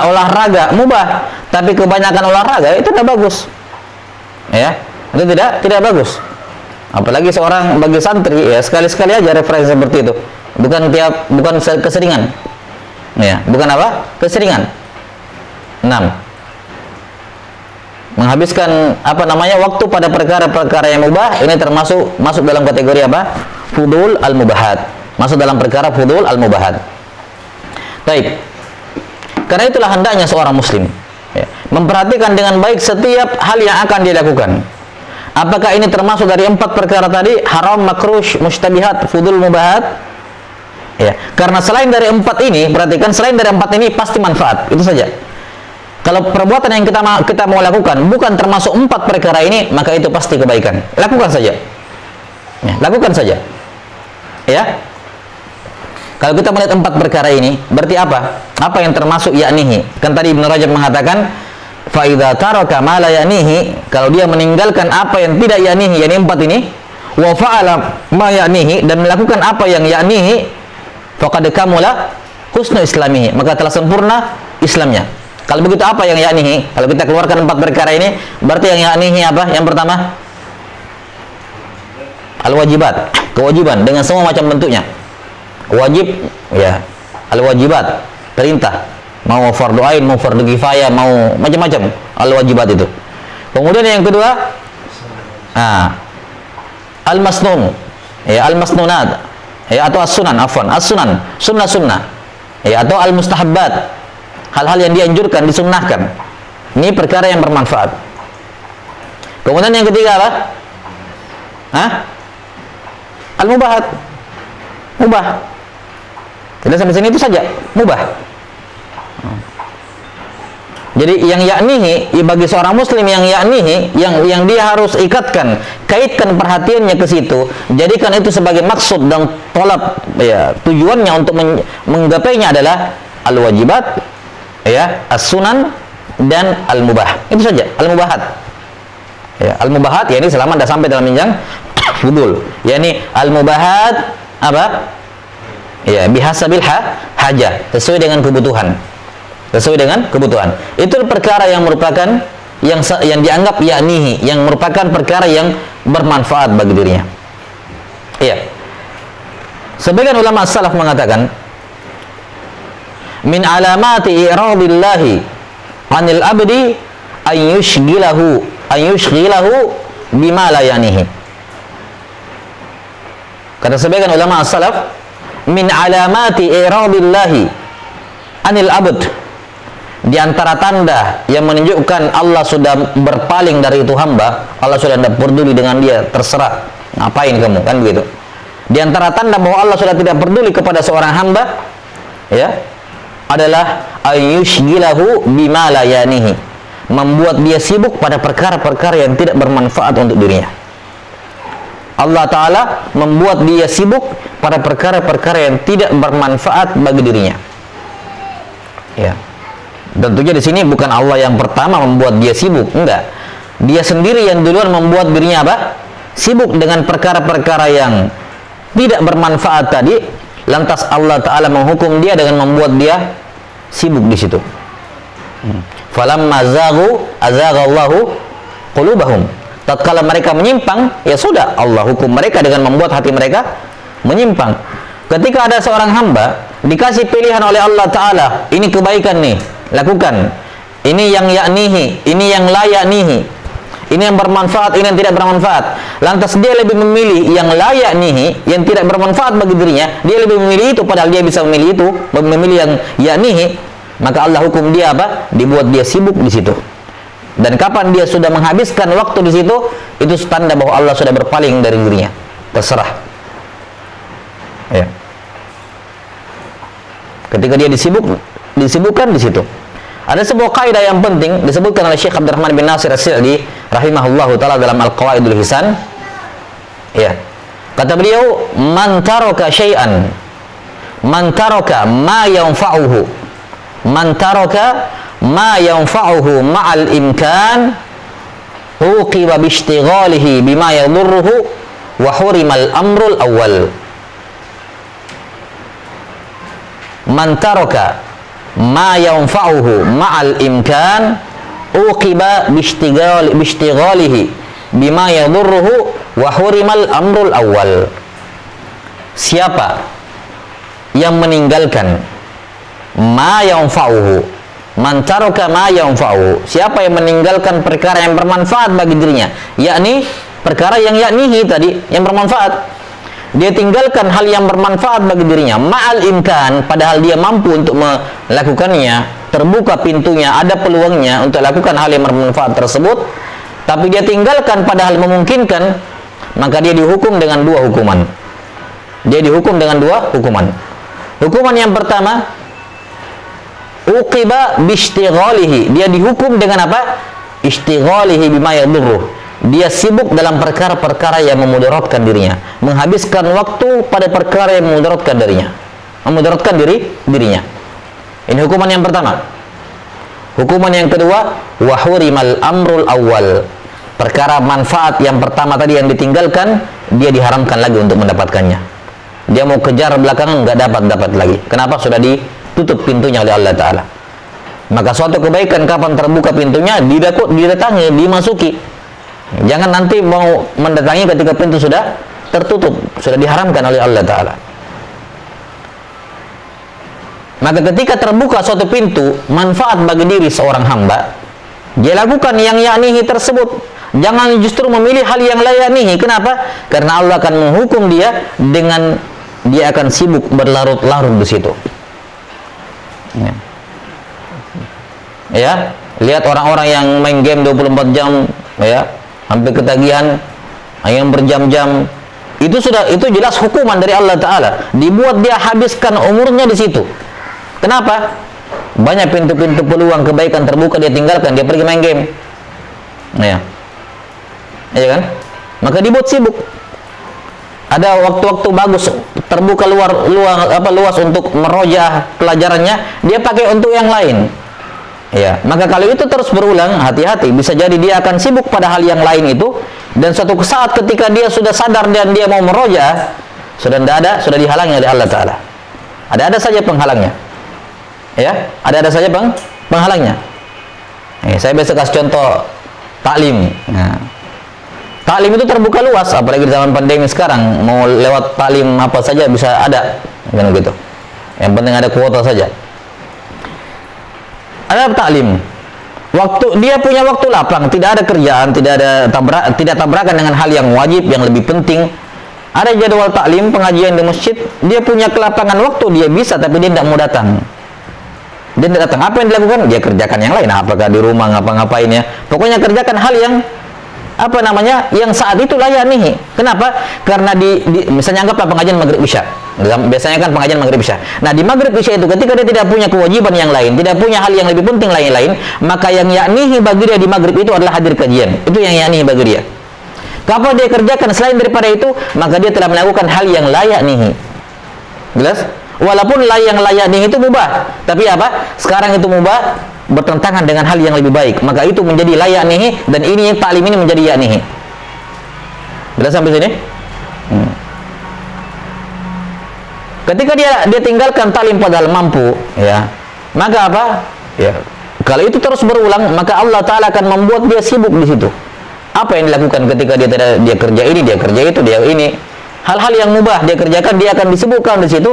Olahraga mubah, tapi kebanyakan olahraga itu tidak bagus. Ya, itu tidak bagus. Apalagi seorang bagi santri ya sekali-sekali aja referensi seperti itu. Bukan keseringan. Ya, bukan apa? Keseringan. 6. Menghabiskan waktu pada perkara-perkara yang mubah, ini masuk dalam kategori apa? Fudul al-mubahat. Masuk dalam perkara fudul al-mubahat. Baik. Karena itulah hendaknya seorang muslim ya, memperhatikan dengan baik setiap hal yang akan dia lakukan. Apakah ini termasuk dari 4 perkara tadi? Haram, makruh, mustabihat, fudul, mubahat? Ya, karena selain dari 4 ini, perhatikan, selain dari 4 ini pasti manfaat. Itu saja. Kalau perbuatan yang kita mau lakukan bukan termasuk 4 perkara ini, maka itu pasti kebaikan. Lakukan saja. Ya, lakukan saja. Ya. Kalau kita melihat 4 perkara ini, berarti apa? Apa yang termasuk yaknihi? Kan tadi Ibnu Rajab mengatakan, fa idza taraka ma la yaknihi, kalau dia meninggalkan apa yang tidak yaknihi, yakni 4 ini, wa fa'ala ma yaknihi, dan melakukan apa yang yaknihi, faqad kamula husnu islamihi, maka telah sempurna Islamnya. Kalau begitu apa yang yaknihi? Kalau kita keluarkan 4 perkara ini, berarti yang yaknihi apa? Yang pertama, al-wajibat, kewajiban dengan semua macam bentuknya. Wajib ya, al-wajibat, perintah, mau fardu ain, mau fardu kifayah, mau macam-macam al-wajibat itu. Kemudian yang kedua, al-masnun, ya, al-masnunat, ya, atau as-sunan, as-sunan, sunnah-sunnah, ya, atau al-mustahabbat, hal-hal yang dianjurkan, disunnahkan. Ini perkara yang bermanfaat. Kemudian yang ketiga apa? Al-mubahat, mubah. Tidak sampai sini itu saja, mubah. Jadi yang yaknihi bagi seorang muslim, yang yaknihi yang dia harus kaitkan perhatiannya ke situ, jadikan itu sebagai maksud dan tolak ya, tujuannya untuk menggapainya adalah al-wajibat, ya, as-sunan dan al-mubah. Itu saja, al-mubahat. Ya, al-mubahat ya ini selama dah sampai dalam jenjang fudul. Yani al-mubahat apa? Ya, bihasabil hajah, sesuai dengan kebutuhan. Sesuai dengan kebutuhan. Itu perkara yang merupakan yang dianggap yaknihi, yang merupakan perkara yang bermanfaat bagi dirinya. Iya. Sebagian ulama salaf mengatakan min alamati i'radillahi 'anil abdi an yushghilahu bima la yanihi. Kata sebagian ulama salaf, min alamati i'radillahi 'anil abd, Di antara tanda yang menunjukkan Allah sudah berpaling dari itu hamba, Allah sudah tidak peduli dengan dia, terserah ngapain kamu, kan begitu. Di antara tanda bahwa Allah sudah tidak peduli kepada seorang hamba, ya, adalah ayyushgilahu bima la yanihi, membuat dia sibuk pada perkara-perkara yang tidak bermanfaat untuk dirinya. Allah Ta'ala membuat dia sibuk pada perkara-perkara yang tidak bermanfaat bagi dirinya. Ya. Tentunya di sini bukan Allah yang pertama membuat dia sibuk, enggak. Dia sendiri yang duluan membuat dirinya apa? Sibuk dengan perkara-perkara yang tidak bermanfaat tadi, lantas Allah Ta'ala menghukum dia dengan membuat dia sibuk di situ. Falamma zaghu azaghallahu qulubahum. Tatkala mereka menyimpang, ya sudah, Allah hukum mereka dengan membuat hati mereka menyimpang. Ketika ada seorang hamba dikasih pilihan oleh Allah Ta'ala, ini kebaikan nih, lakukan. Ini yang yaknihi, ini yang la yaknihi. Ini yang bermanfaat, ini yang tidak bermanfaat. Lantas dia lebih memilih yang la yaknihi, yang tidak bermanfaat bagi dirinya. Dia lebih memilih itu, padahal dia bisa memilih itu, memilih yang yaknihi. Maka Allah hukum dia apa? Dibuat dia sibuk di situ. Dan kapan dia sudah menghabiskan waktu di situ, itu tanda bahwa Allah sudah berpaling dari dirinya. Terserah. Ya. Ketika dia disibukkan di situ. Ada sebuah kaidah yang penting disebutkan oleh Syekh Abdurrahman bin Nasir As-Sa'di rahimahullahu taala dalam Al-Qawaidul Hisan. Ya. Kata beliau, man taraka syai'an, man taraka ma yanfa'uhu, man taraka ma yanfa'uhu ma'al imkan uqiba bishtighalihi bima yadurruhu wa hurimal amrul awwal. Man taraka ma yanfa'uhu ma'al imkan uqiba bishtighalihi bima yadurruhu wa hurimal amrul awwal. Siapa yang meninggalkan ma yanfa'uhu, man taraka ma yanfa'uhu, siapa yang meninggalkan perkara yang bermanfaat bagi dirinya, yakni perkara yang yaknihi tadi, yang bermanfaat, dia tinggalkan hal yang bermanfaat bagi dirinya ma'al imkan, padahal dia mampu untuk melakukannya, terbuka pintunya, ada peluangnya untuk lakukan hal yang bermanfaat tersebut, tapi dia tinggalkan padahal memungkinkan, maka dia dihukum dengan dua hukuman. Dia dihukum dengan dua hukuman. Hukuman yang pertama, uqiba bishtighalihi, dia dihukum dengan apa? Ishtighalihi bima yadurruh, dia sibuk dalam perkara-perkara yang memudaratkan dirinya, menghabiskan waktu pada perkara yang memudaratkan dirinya, memudaratkan dirinya. Ini hukuman yang pertama. Hukuman yang kedua, wa hurimal amrul awwal, perkara manfaat yang pertama tadi yang ditinggalkan, dia diharamkan lagi untuk mendapatkannya. Dia mau kejar belakangan, nggak dapat lagi. Kenapa? Sudah ditutup pintunya oleh Allah Ta'ala. Maka suatu kebaikan kapan terbuka pintunya, didatangi, dimasuki. Jangan nanti mau mendatangi ketika pintu sudah tertutup, sudah diharamkan oleh Allah Ta'ala. Maka ketika terbuka suatu pintu manfaat bagi diri seorang hamba, dia lakukan yang yaknihi tersebut. Jangan justru memilih hal yang la yaknihi. Kenapa? Karena Allah akan menghukum dia dengan dia akan sibuk berlarut-larut di situ. Ya, lihat orang-orang yang main game 24 jam, ya, sampai ketagihan yang berjam-jam, itu jelas hukuman dari Allah Ta'ala, dibuat dia habiskan umurnya di situ. Kenapa? Banyak pintu-pintu peluang kebaikan terbuka dia tinggalkan, dia pergi main game, ya kan? Maka dibuat sibuk. Ada waktu-waktu bagus terbuka luas untuk merojah pelajarannya, dia pakai untuk yang lain. Ya, maka kalau itu terus berulang, hati-hati, bisa jadi dia akan sibuk pada hal yang lain itu, dan suatu saat ketika dia sudah sadar dan dia mau merojah, sudah dihalangi oleh Allah Ta'ala. Ada saja penghalangnya. Ya, ada saja penghalangnya. Saya biasa kasih contoh taklim. Nah, taklim itu terbuka luas, apalagi di zaman pandemi sekarang, mau lewat taklim apa saja bisa ada, kan gitu. Yang penting ada kuota saja. Ada taklim, waktu dia punya waktu lapang, tidak ada kerjaan, tidak tabrakan dengan hal yang wajib, yang lebih penting. Ada jadwal taklim, pengajian di masjid, dia punya kelapangan waktu, dia bisa, tapi dia tidak mau datang. Dia tidak datang. Apa yang dilakukan? Dia kerjakan yang lain. Apakah di rumah ngapa-ngapain ya? Pokoknya kerjakan hal yang yang saat itu layak nih. Kenapa? Karena misalnya anggaplah pengajian maghrib isya. Biasanya kan pengajian maghrib isya. Nah, di maghrib isya itu ketika dia tidak punya kewajiban yang lain, tidak punya hal yang lebih penting lain-lain, maka yang yaknihi bagi dia di maghrib itu adalah hadir kajian. Itu yang yaknihi bagi dia. Kalau dia kerjakan selain daripada itu, maka dia telah melakukan hal yang layak nihi. Jelas? Walaupun yang layak nihi itu mubah, tapi apa? Sekarang itu mubah bertentangan dengan hal yang lebih baik, maka itu menjadi layak nihi, dan ini taklim ini menjadi yaknihi. Jelas sampai sini? Ketika dia tinggalkan taklim padahal mampu, ya, maka apa? Ya, kalau itu terus berulang, maka Allah Ta'ala akan membuat dia sibuk di situ. Apa yang dilakukan ketika dia kerja ini, dia kerja itu, dia ini, hal-hal yang mubah dia kerjakan, dia akan disibukkan di situ,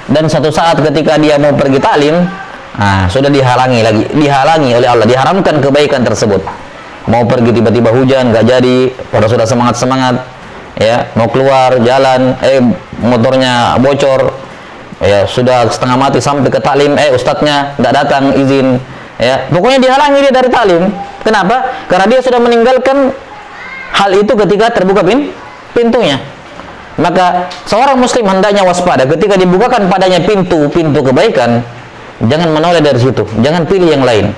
dan satu saat ketika dia mau pergi taklim, sudah dihalangi oleh Allah, diharamkan kebaikan tersebut. Mau pergi tiba-tiba hujan, nggak jadi, pada sudah semangat, ya, mau keluar jalan, motornya bocor, ya, sudah setengah mati sampai ke taklim, ustadznya nggak datang izin, ya, pokoknya dihalangi dia dari taklim. Kenapa? Karena dia sudah meninggalkan hal itu ketika terbuka pintunya. Maka seorang muslim hendaknya waspada ketika dibukakan padanya pintu kebaikan, jangan menoleh dari situ, jangan pilih yang lain,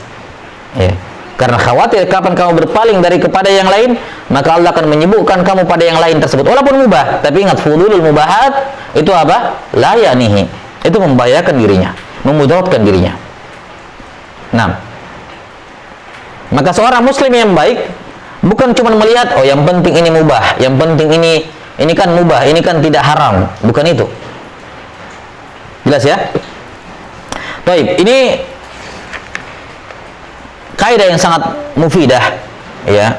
ya. Karena khawatir kapan kamu berpaling kepada yang lain, maka Allah akan menyibukkan kamu pada yang lain tersebut, walaupun mubah. Tapi ingat, fudulul mubahat itu apa? La ya'nihi. Itu membahayakan dirinya, memudaratkan dirinya. Nah, maka seorang muslim yang baik bukan cuma melihat, oh yang penting ini mubah, yang penting ini kan mubah, ini kan tidak haram. Bukan itu. Jelas ya? Baik, ini kaidah yang sangat mufidah, ya,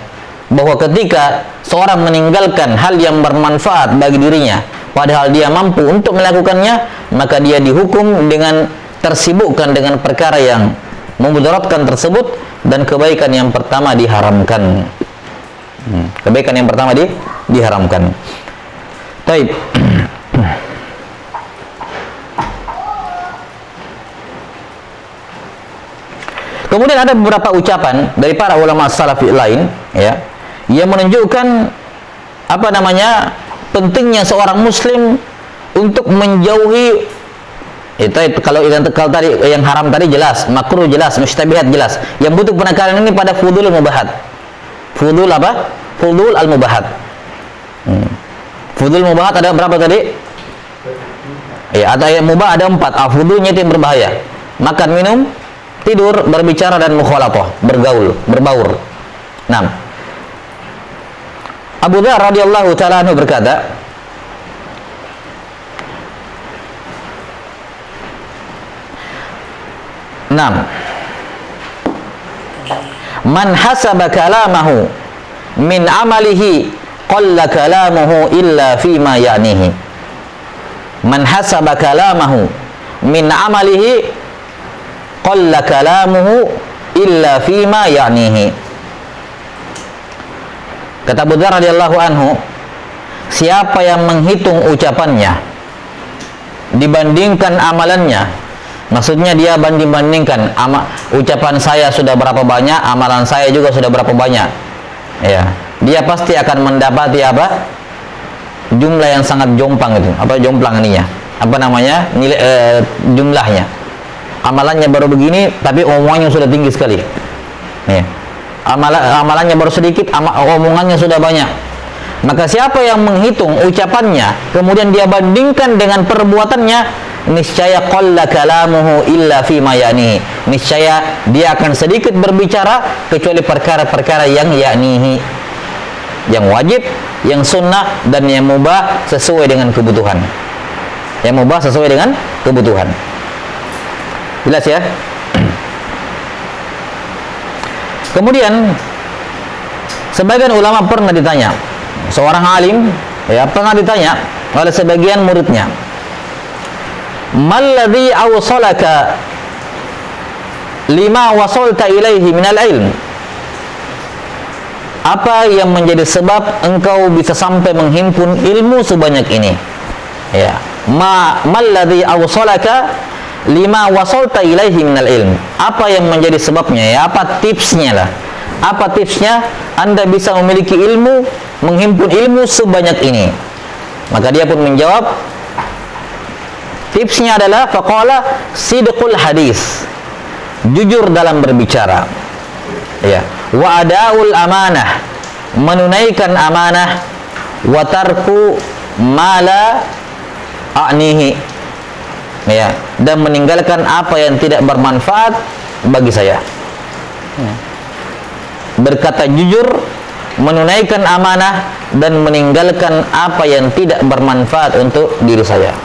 bahwa ketika seorang meninggalkan hal yang bermanfaat bagi dirinya padahal dia mampu untuk melakukannya, maka dia dihukum dengan tersibukkan dengan perkara yang memudaratkan tersebut, dan kebaikan yang pertama diharamkan. Kebaikan yang pertama diharamkan. Baik. Kemudian ada beberapa ucapan dari para ulama salafi lain, ya, yang menunjukkan pentingnya seorang muslim untuk menjauhi kalau tadi yang haram tadi jelas, makruh jelas, mustabihat jelas. Yang butuh penekanan ini pada fudul mubahat. Fudul apa? Fudul al-mubahat. Fudul mubahat ada berapa tadi? Ya, ada yang mubah ada 4. Fudulnya itu yang berbahaya. Makan, minum, tidur, berbicara, dan mukhalatah, berbaur. 6. Abu Dzar radhiyallahu ta'ala anhu berkata, man hasaba kalamahu min amalihi qalla kalamuhu illa fima ya'nihi. Man hasaba kalamahu min amalihi qalla kalamuhu illa fima ya'nihi. Kata Abu Dzar radhiyallahu anhu, siapa yang menghitung ucapannya dibandingkan amalannya, maksudnya dia banding-bandingkan, ucapan saya sudah berapa banyak, amalan saya juga sudah berapa banyak, ya, dia pasti akan mendapati jumlah yang sangat jomplang itu. Jomplang ininya? Nilai jumlahnya. Amalannya baru begini, tapi omongannya sudah tinggi sekali, ya. Amalannya baru sedikit, omongannya sudah banyak. Maka siapa yang menghitung ucapannya kemudian dia bandingkan dengan perbuatannya, niscaya qalla kalamuhu illa fima ya'nihi. Niscaya dia akan sedikit berbicara kecuali perkara-perkara yang ya'nihi, yang wajib, yang sunnah, dan yang mubah sesuai dengan kebutuhan. Yang mubah sesuai dengan kebutuhan. Jelas ya? Kemudian sebagian ulama pernah ditanya, seorang alim, ya, pernah ditanya oleh sebagian muridnya, malladhi awsalaka lima wasalta ilaihi minal ilm. Apa yang menjadi sebab engkau bisa sampai menghimpun ilmu sebanyak ini? Ya, malladhi awsalaka lima wasalta ilaihi minal ilm. Apa yang menjadi sebabnya ya? Apa tipsnya lah? Apa tipsnya Anda bisa memiliki ilmu, menghimpun ilmu sebanyak ini? Maka dia pun menjawab, tipsnya adalah faqala sidqul hadis, jujur dalam berbicara, ya, wa adaul amanah, menunaikan amanah, wa tarku mala a'nihi, ya, dan meninggalkan apa yang tidak bermanfaat bagi saya. Berkata jujur, menunaikan amanah, dan meninggalkan apa yang tidak bermanfaat untuk diri saya.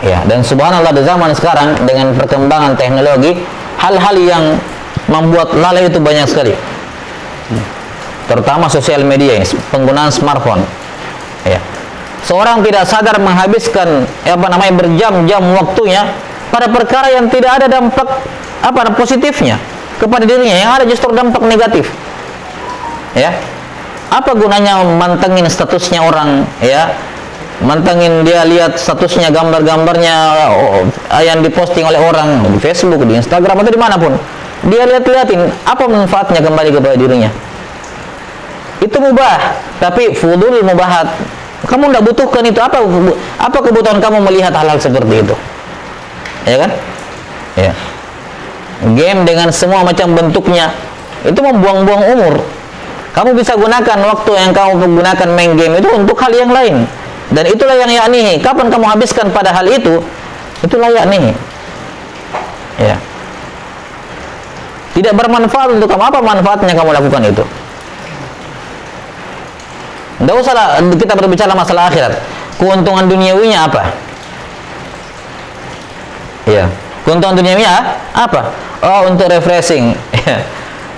Ya, dan subhanallah di zaman sekarang dengan perkembangan teknologi, hal-hal yang membuat lalai itu banyak sekali. Terutama sosial media ini, penggunaan smartphone. Ya. Seorang tidak sadar menghabiskan berjam-jam waktunya pada perkara yang tidak ada dampak positifnya kepada dirinya, yang ada justru dampak negatif. Ya. Apa gunanya mantengin statusnya orang, ya? Mantengin dia lihat statusnya, gambar-gambarnya yang diposting oleh orang di Facebook, di Instagram atau dimanapun. Dia lihat-liatin, apa manfaatnya kembali kepada dirinya? Itu mubah, tapi fudul mubahat. Kamu tidak butuhkan itu. Apa kebutuhan kamu melihat hal-hal seperti itu? Ya kan? Ya. Game dengan semua macam bentuknya itu membuang-buang umur. Kamu bisa gunakan waktu yang kamu gunakan main game itu untuk hal yang lain. Dan itulah yang yakni. Kapan kamu habiskan pada hal itu, itulah yakni. Ya. Tidak bermanfaat untuk kamu. Apa manfaatnya kamu lakukan itu? Tidak usah kita berbicara masalah akhirat. Keuntungan duniawinya apa? Ya. Keuntungan duniawinya apa? Oh, untuk refreshing.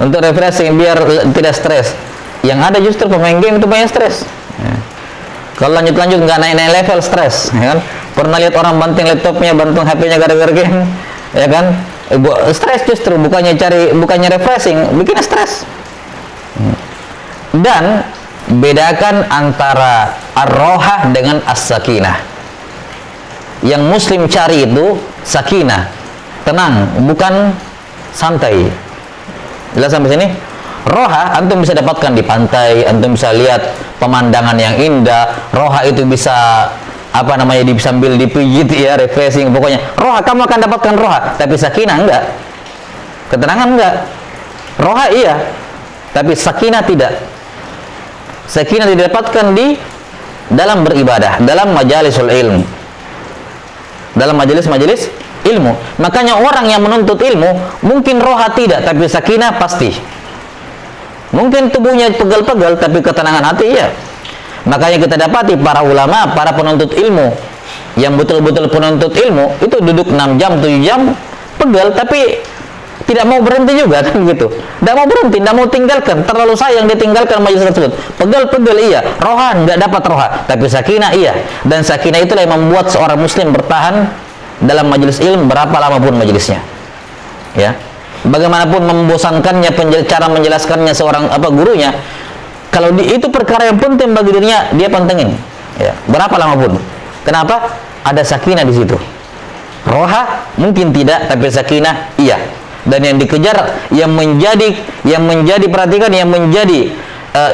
Untuk refreshing biar tidak stres. Yang ada justru pemain game itu banyak stres. Ya. Kalau lanjut nggak naik level stres, ya kan? Pernah lihat orang banting laptopnya, banting HP-nya gara-gara game, ya kan? Stres justru, bukannya refreshing, bikin stres. Dan bedakan antara ar-rohah dengan as-sakinah. Yang muslim cari itu sakinah, tenang, bukan santai. Jelas sampai sini? Roha antum bisa dapatkan di pantai, antum bisa lihat pemandangan yang indah. Roha itu bisa sambil dipijit, ya, refreshing. Pokoknya roha, kamu akan dapatkan roha. Tapi sakinah enggak, ketenangan enggak. Roha iya, tapi sakinah tidak. Sakinah didapatkan di dalam beribadah, dalam majalisul ilmu, dalam majelis ilmu. Makanya orang yang menuntut ilmu mungkin roha tidak, tapi sakinah pasti. Mungkin tubuhnya pegel-pegel, tapi ketenangan hati iya. Makanya kita dapati para ulama, para penuntut ilmu yang betul-betul penuntut ilmu itu duduk 6 jam, 7 jam pegel, tapi tidak mau berhenti juga, kan gitu. Tidak mau berhenti, tidak mau tinggalkan. Terlalu sayang ditinggalkan majelis tersebut. Pegel-pegel iya, roha nggak dapat roha, tapi sakinah iya. Dan sakinah itulah yang membuat seorang muslim bertahan dalam majelis ilmu berapa lama pun majelisnya. Ya. Bagaimanapun membosankannya cara menjelaskannya seorang gurunya, kalau itu perkara yang penting bagi dirinya, dia pantengin, ya, berapa lama pun. Kenapa? Ada sakinah di situ. Roha mungkin tidak, tapi sakinah iya. Dan yang dikejar, yang menjadi perhatikan, yang menjadi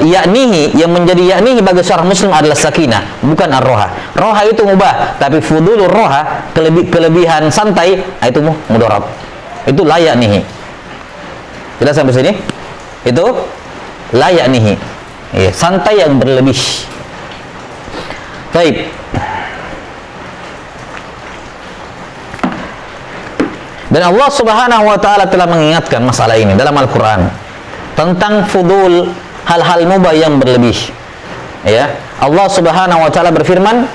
yaknihi bagi seorang muslim adalah sakinah, bukan ar-roha. Roha itu mubah, tapi fudulur roha, kelebihan santai, itu mudarab. Itu layak nihi. Jelas sampai sini? Itu layak nihi. Ya, santai yang berlebih. Baik. Dan Allah Subhanahu wa taala telah mengingatkan masalah ini dalam Al-Qur'an tentang fudul, hal-hal mubah yang berlebih. Ya, Allah Subhanahu wa taala berfirman,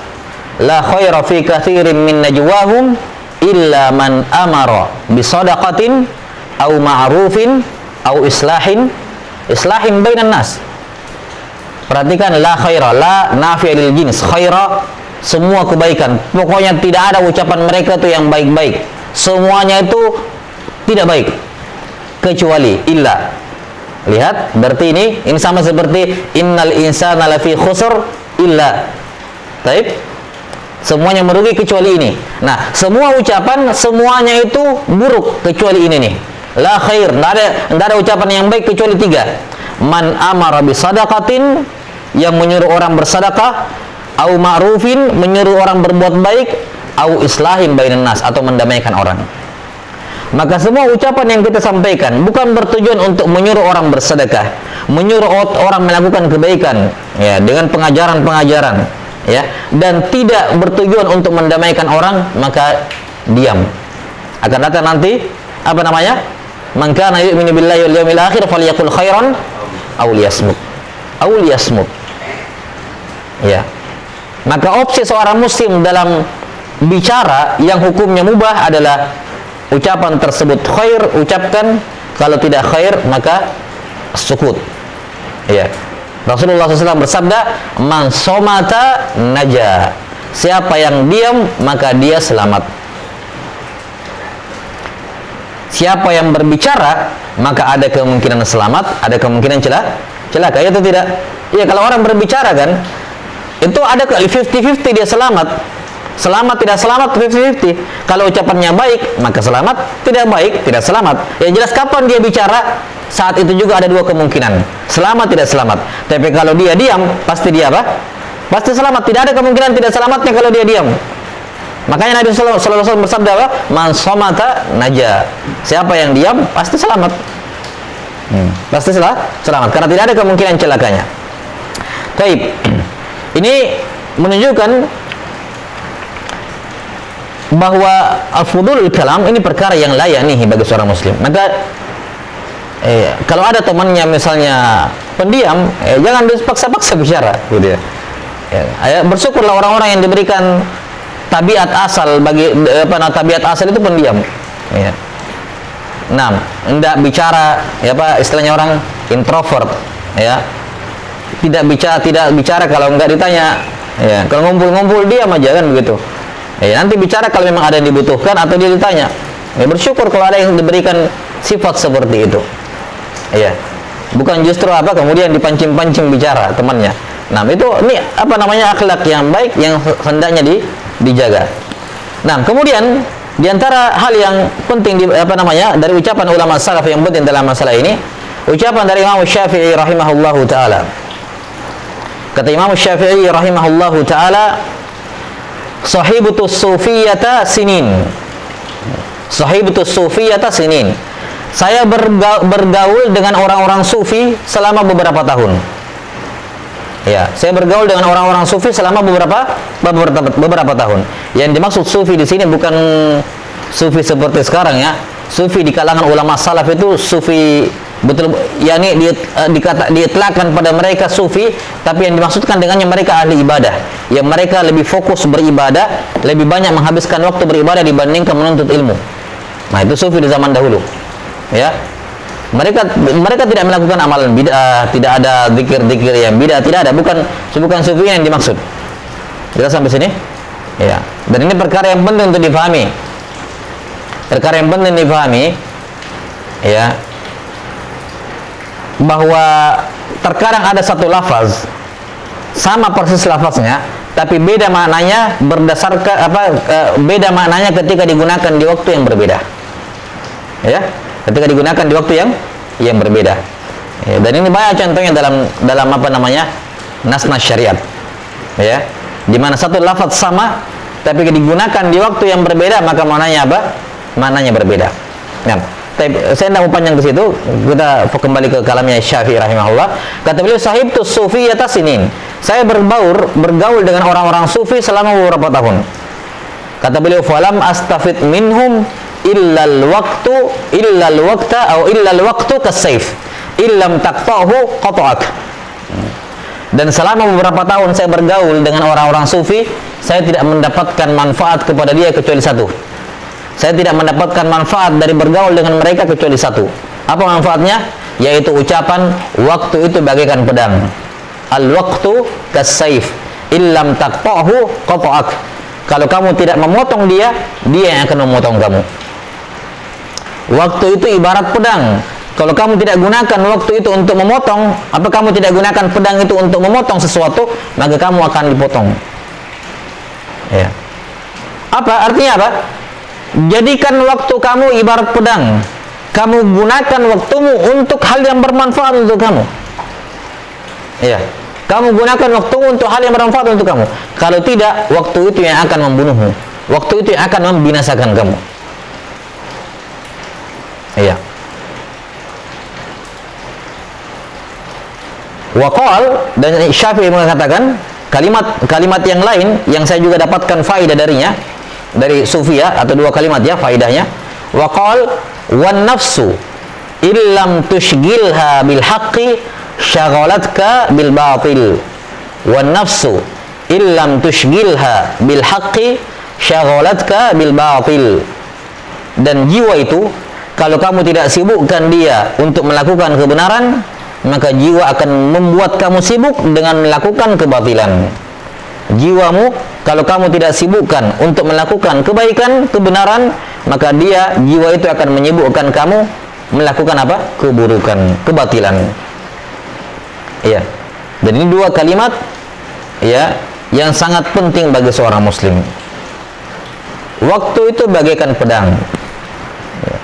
"La khaira fi katsirin min najwahum illa man amara bi shadaqatin aw ma'rufin aw islahin bainan nas." Perhatikan, la khaira, la nafi' lil jins, khaira semua kebaikan. Pokoknya tidak ada ucapan mereka itu yang baik-baik. Semuanya itu tidak baik kecuali illa. Lihat, berarti ini sama seperti innal insana lafi khusr illa. Baik. Semuanya merugi kecuali ini. Nah, semua ucapan semuanya itu buruk kecuali ini nih. La khair, tidak ada ucapan yang baik kecuali 3. Man amara bisadaqatin, yang menyuruh orang bersedekah, au ma'rufin, menyuruh orang berbuat baik, au islahin bainan nas, atau mendamaikan orang. Maka semua ucapan yang kita sampaikan bukan bertujuan untuk menyuruh orang bersedekah, menyuruh orang melakukan kebaikan, ya, dengan pengajaran-pengajaran, ya, dan tidak bertujuan untuk mendamaikan orang, maka diam. Akan datang nanti apa namanya? Man kana yu'minu billahi wal yawmil akhir falyaqul khairan aw liyasmut. Aw liyasmut. Ya. Maka opsi seorang muslim dalam bicara yang hukumnya mubah adalah ucapan tersebut khair, ucapkan. Kalau tidak khair, maka sukut. Ya. Rasulullah SAW bersabda, man somata naja. Siapa yang diam, maka dia selamat. Siapa yang berbicara, maka ada kemungkinan selamat, ada kemungkinan celaka. Ya atau tidak? Ya, kalau orang berbicara kan, itu ada 50-50 dia selamat. Selamat tidak selamat 50-50. Kalau ucapannya baik, maka selamat. Tidak baik, tidak selamat. Yang jelas kapan dia bicara, saat itu juga ada 2 kemungkinan. Selamat tidak selamat. Tapi kalau dia diam, pasti dia apa? Pasti selamat. Tidak ada kemungkinan tidak selamatnya kalau dia diam. Makanya Nabi sallallahu alaihi wasallam bersabda apa? Man somata naja. Siapa yang diam pasti selamat. Pasti selamat karena tidak ada kemungkinan celakanya. Baik. Ini menunjukkan bahwa al-fudulul kalam ini perkara yang layak nih bagi seorang muslim. Maka kalau ada temannya misalnya pendiam, jangan dipaksa-paksa bicara, gitu ya. Bersyukurlah orang-orang yang diberikan tabiat asal tabiat asal itu pendiam. Ya. Nah, tidak bicara, istilahnya orang introvert, ya. Tidak bicara kalau enggak ditanya, ya. Kalau ngumpul-ngumpul diam aja kan begitu. Nanti bicara kalau memang ada yang dibutuhkan atau dia ditanya. Bersyukur kalau ada yang diberikan sifat seperti itu. Ya. Bukan justru kemudian dipancing-pancing bicara temannya. Nah, ini akhlak yang baik yang hendaknya dijaga. Nah, kemudian di antara hal yang penting dari ucapan ulama salaf yang penting dalam masalah ini, ucapan dari Imam Syafi'i rahimahullahu taala. Kata Imam Syafi'i rahimahullahu taala, sahibutus sufiyata sinin. Sahibutus sufiyata sinin. Saya bergaul dengan orang-orang sufi selama beberapa tahun. Ya, saya bergaul dengan orang-orang sufi selama beberapa tahun. Yang dimaksud sufi di sini bukan sufi seperti sekarang, ya. Sufi di kalangan ulama salaf itu sufi betul, yakni diitlakkan pada mereka sufi, tapi yang dimaksudkan dengannya mereka ahli ibadah. Yang mereka lebih fokus beribadah, lebih banyak menghabiskan waktu beribadah dibandingkan menuntut ilmu. Nah, itu sufi di zaman dahulu. Ya. Mereka tidak melakukan amalan bid'ah, tidak ada zikir-zikir yang bid'ah, tidak ada, bukan sufi yang dimaksud. Kita sampai sini? Ya. Dan ini perkara yang penting untuk difahami. Perkara yang penting difahami, ya. Bahwa terkadang ada satu lafaz sama persis lafaznya, tapi beda maknanya berdasarkan beda maknanya ketika digunakan di waktu yang berbeda. Ya. Ketika digunakan di waktu yang berbeda. Ya, dan ini banyak contohnya dalam nas-nas syariat. Ya, di mana satu lafaz sama tapi digunakan di waktu yang berbeda, maka maknanya Maknanya berbeda. Nah, saya tidak mau panjang ke situ. Kita kembali ke kalamnya Syafi'i rahimahullah. Kata beliau, sahibtus sufiyata sinin. Saya bergaul dengan orang-orang sufi selama beberapa tahun. Kata beliau, falam astafid minhum illal waqtu kasayf illam taqta'hu qata'ak. Dan selama beberapa tahun saya bergaul dengan orang-orang sufi, saya tidak mendapatkan manfaat kepada dia kecuali satu. Saya tidak mendapatkan manfaat dari bergaul dengan mereka kecuali satu. Apa manfaatnya? Yaitu ucapan waktu itu bagaikan pedang. Al-waqtu kasayf illam taqta'hu qata'ak. Kalau kamu tidak memotong dia yang akan memotong kamu. Waktu itu ibarat pedang. Kalau kamu tidak gunakan waktu itu untuk memotong, kamu tidak gunakan pedang itu untuk memotong sesuatu, maka kamu akan dipotong. Ya. Apa artinya apa? Jadikan waktu kamu ibarat pedang. Kamu gunakan waktumu untuk hal yang bermanfaat untuk kamu. Ya. Kamu gunakan waktumu untuk hal yang bermanfaat untuk kamu. Kalau tidak, waktu itu yang akan membunuhmu. Waktu itu yang akan membinasakan kamu. Iya. Waqal, dan Syafi'i mengatakan kalimat yang lain yang saya juga dapatkan faedah darinya dari Sufia, atau dua kalimat ya faedahnya. Waqal wan nafsu illam tushgilha bil haqqi syagalatka bil batil. Wan nafsu illam tushgilha bil haqqi syagalatka bil batil. Dan jiwa itu, kalau kamu tidak sibukkan dia untuk melakukan kebenaran, maka jiwa akan membuat kamu sibuk dengan melakukan kebatilan. Jiwamu, kalau kamu tidak sibukkan untuk melakukan kebaikan, kebenaran, maka jiwa itu akan menyibukkan kamu melakukan apa? Keburukan, kebatilan. Iya. Dan ini dua kalimat ya yang sangat penting bagi seorang muslim. Waktu itu bagaikan pedang. Ya.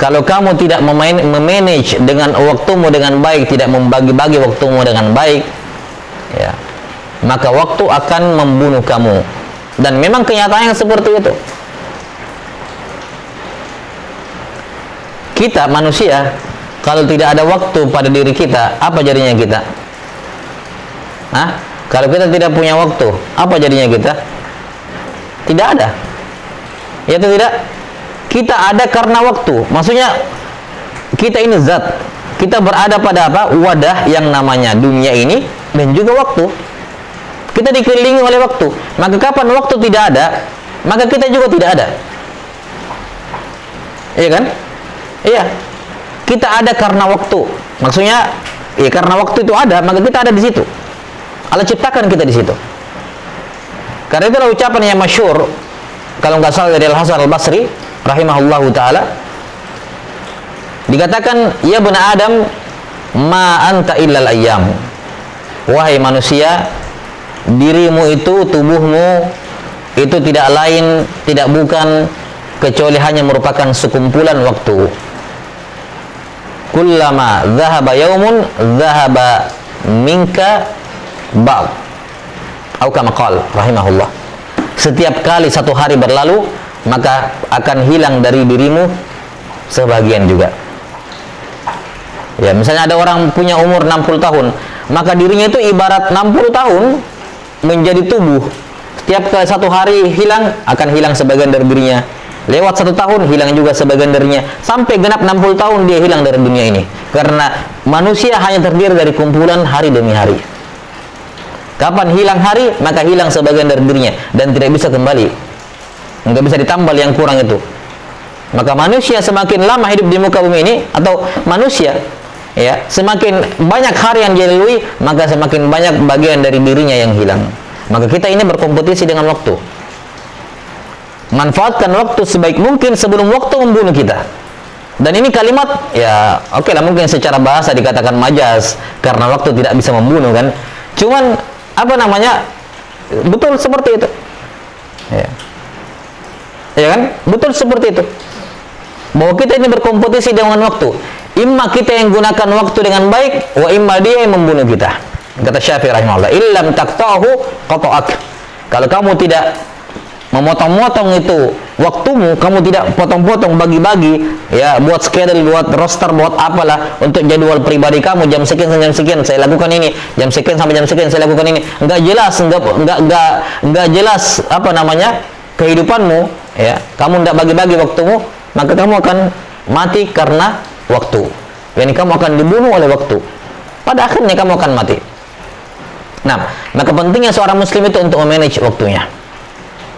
Kalau kamu tidak memanage dengan waktumu dengan baik, tidak membagi-bagi waktumu dengan baik, ya, maka waktu akan membunuh kamu. Dan memang kenyataannya seperti itu. Kita manusia, kalau tidak ada waktu pada diri kita, apa jadinya kita? Hah? Kalau kita tidak punya waktu, apa jadinya kita? Tidak ada. Ya atau tidak? Kita ada karena waktu. Maksudnya kita ini zat. Kita berada pada apa? Wadah yang namanya dunia ini dan juga waktu. Kita dikelilingi oleh waktu. Maka kapan waktu tidak ada, maka kita juga tidak ada. Iya kan? Iya. Kita ada karena waktu. Maksudnya, ya karena waktu itu ada, maka kita ada di situ. Allah ciptakan kita di situ. Karena itulah ucapan yang masyhur, kalau nggak salah dari Al-Hasan Al-Basri rahimahullahu taala, dikatakan, ya bani Adam, ma anta illal ayyam. Wahai manusia, dirimu itu, tubuhmu itu tidak lain, tidak bukan kecuali hanya merupakan sekumpulan waktu. Kullama dhahaba yaumun dhahaba minka ba'd. Atau kama qala rahimahullah. Setiap kali satu hari berlalu, maka akan hilang dari dirimu sebagian juga. Ya, misalnya ada orang punya umur 60 tahun, maka dirinya itu ibarat 60 tahun menjadi tubuh. Setiap kali satu hari hilang, akan hilang sebagian dari dirinya. Lewat 1 tahun, hilang juga sebagian darinya. Sampai genap 60 tahun dia hilang dari dunia ini. Karena manusia hanya terdiri dari kumpulan hari demi hari. Kapan hilang hari, maka hilang sebagian dari dirinya. Dan tidak bisa kembali. Nggak bisa ditambal yang kurang itu. Maka manusia semakin lama hidup di muka bumi ini, atau manusia, ya, semakin banyak hari yang dia lalui, maka semakin banyak bagian dari dirinya yang hilang. Maka kita ini berkompetisi dengan waktu. Manfaatkan waktu sebaik mungkin sebelum waktu membunuh kita. Dan ini kalimat, ya oke lah, mungkin secara bahasa dikatakan majas karena waktu tidak bisa membunuh kan. Cuman apa namanya, betul seperti itu. Ya kan? Betul seperti itu. Bahwa kita ini berkompetisi dengan waktu. Imma kita yang gunakan waktu dengan baik, wa imma dia yang membunuh kita. Kata Syafi'i rahimahullah, illam taqta'hu qata'ak. Kalau kamu tidak memotong-motong itu waktumu, kamu tidak potong-potong, bagi-bagi, ya, buat schedule, buat roster, buat apalah untuk jadwal pribadi kamu, jam sekian sampai jam sekian saya lakukan ini, jam sekian sampai jam sekian saya lakukan ini, enggak jelas, enggak jelas apa namanya kehidupanmu, ya, kamu enggak bagi-bagi waktumu, maka kamu akan mati karena waktu. Yani kamu akan dibunuh oleh waktu. Pada akhirnya kamu akan mati. Nah, maka pentingnya seorang muslim itu untuk memanage waktunya.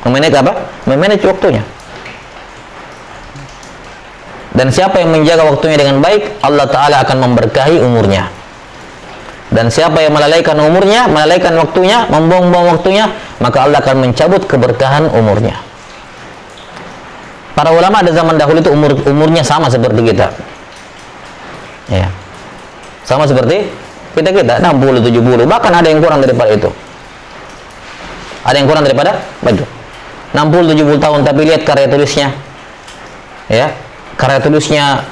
Memanage apa? Memanage waktunya. Dan siapa yang menjaga waktunya dengan baik, Allah Ta'ala akan memberkahi umurnya. Dan siapa yang melalaikan umurnya, melalaikan waktunya, membuang-buang waktunya, maka Allah akan mencabut keberkahan umurnya. Para ulama ada zaman dahulu itu umurnya sama seperti kita. Ya. Sama seperti kita 60, 70, bahkan ada yang kurang daripada itu. Ada yang kurang daripada Badr. 60-70 tahun, tapi lihat karya tulisnya. Ya, karya tulisnya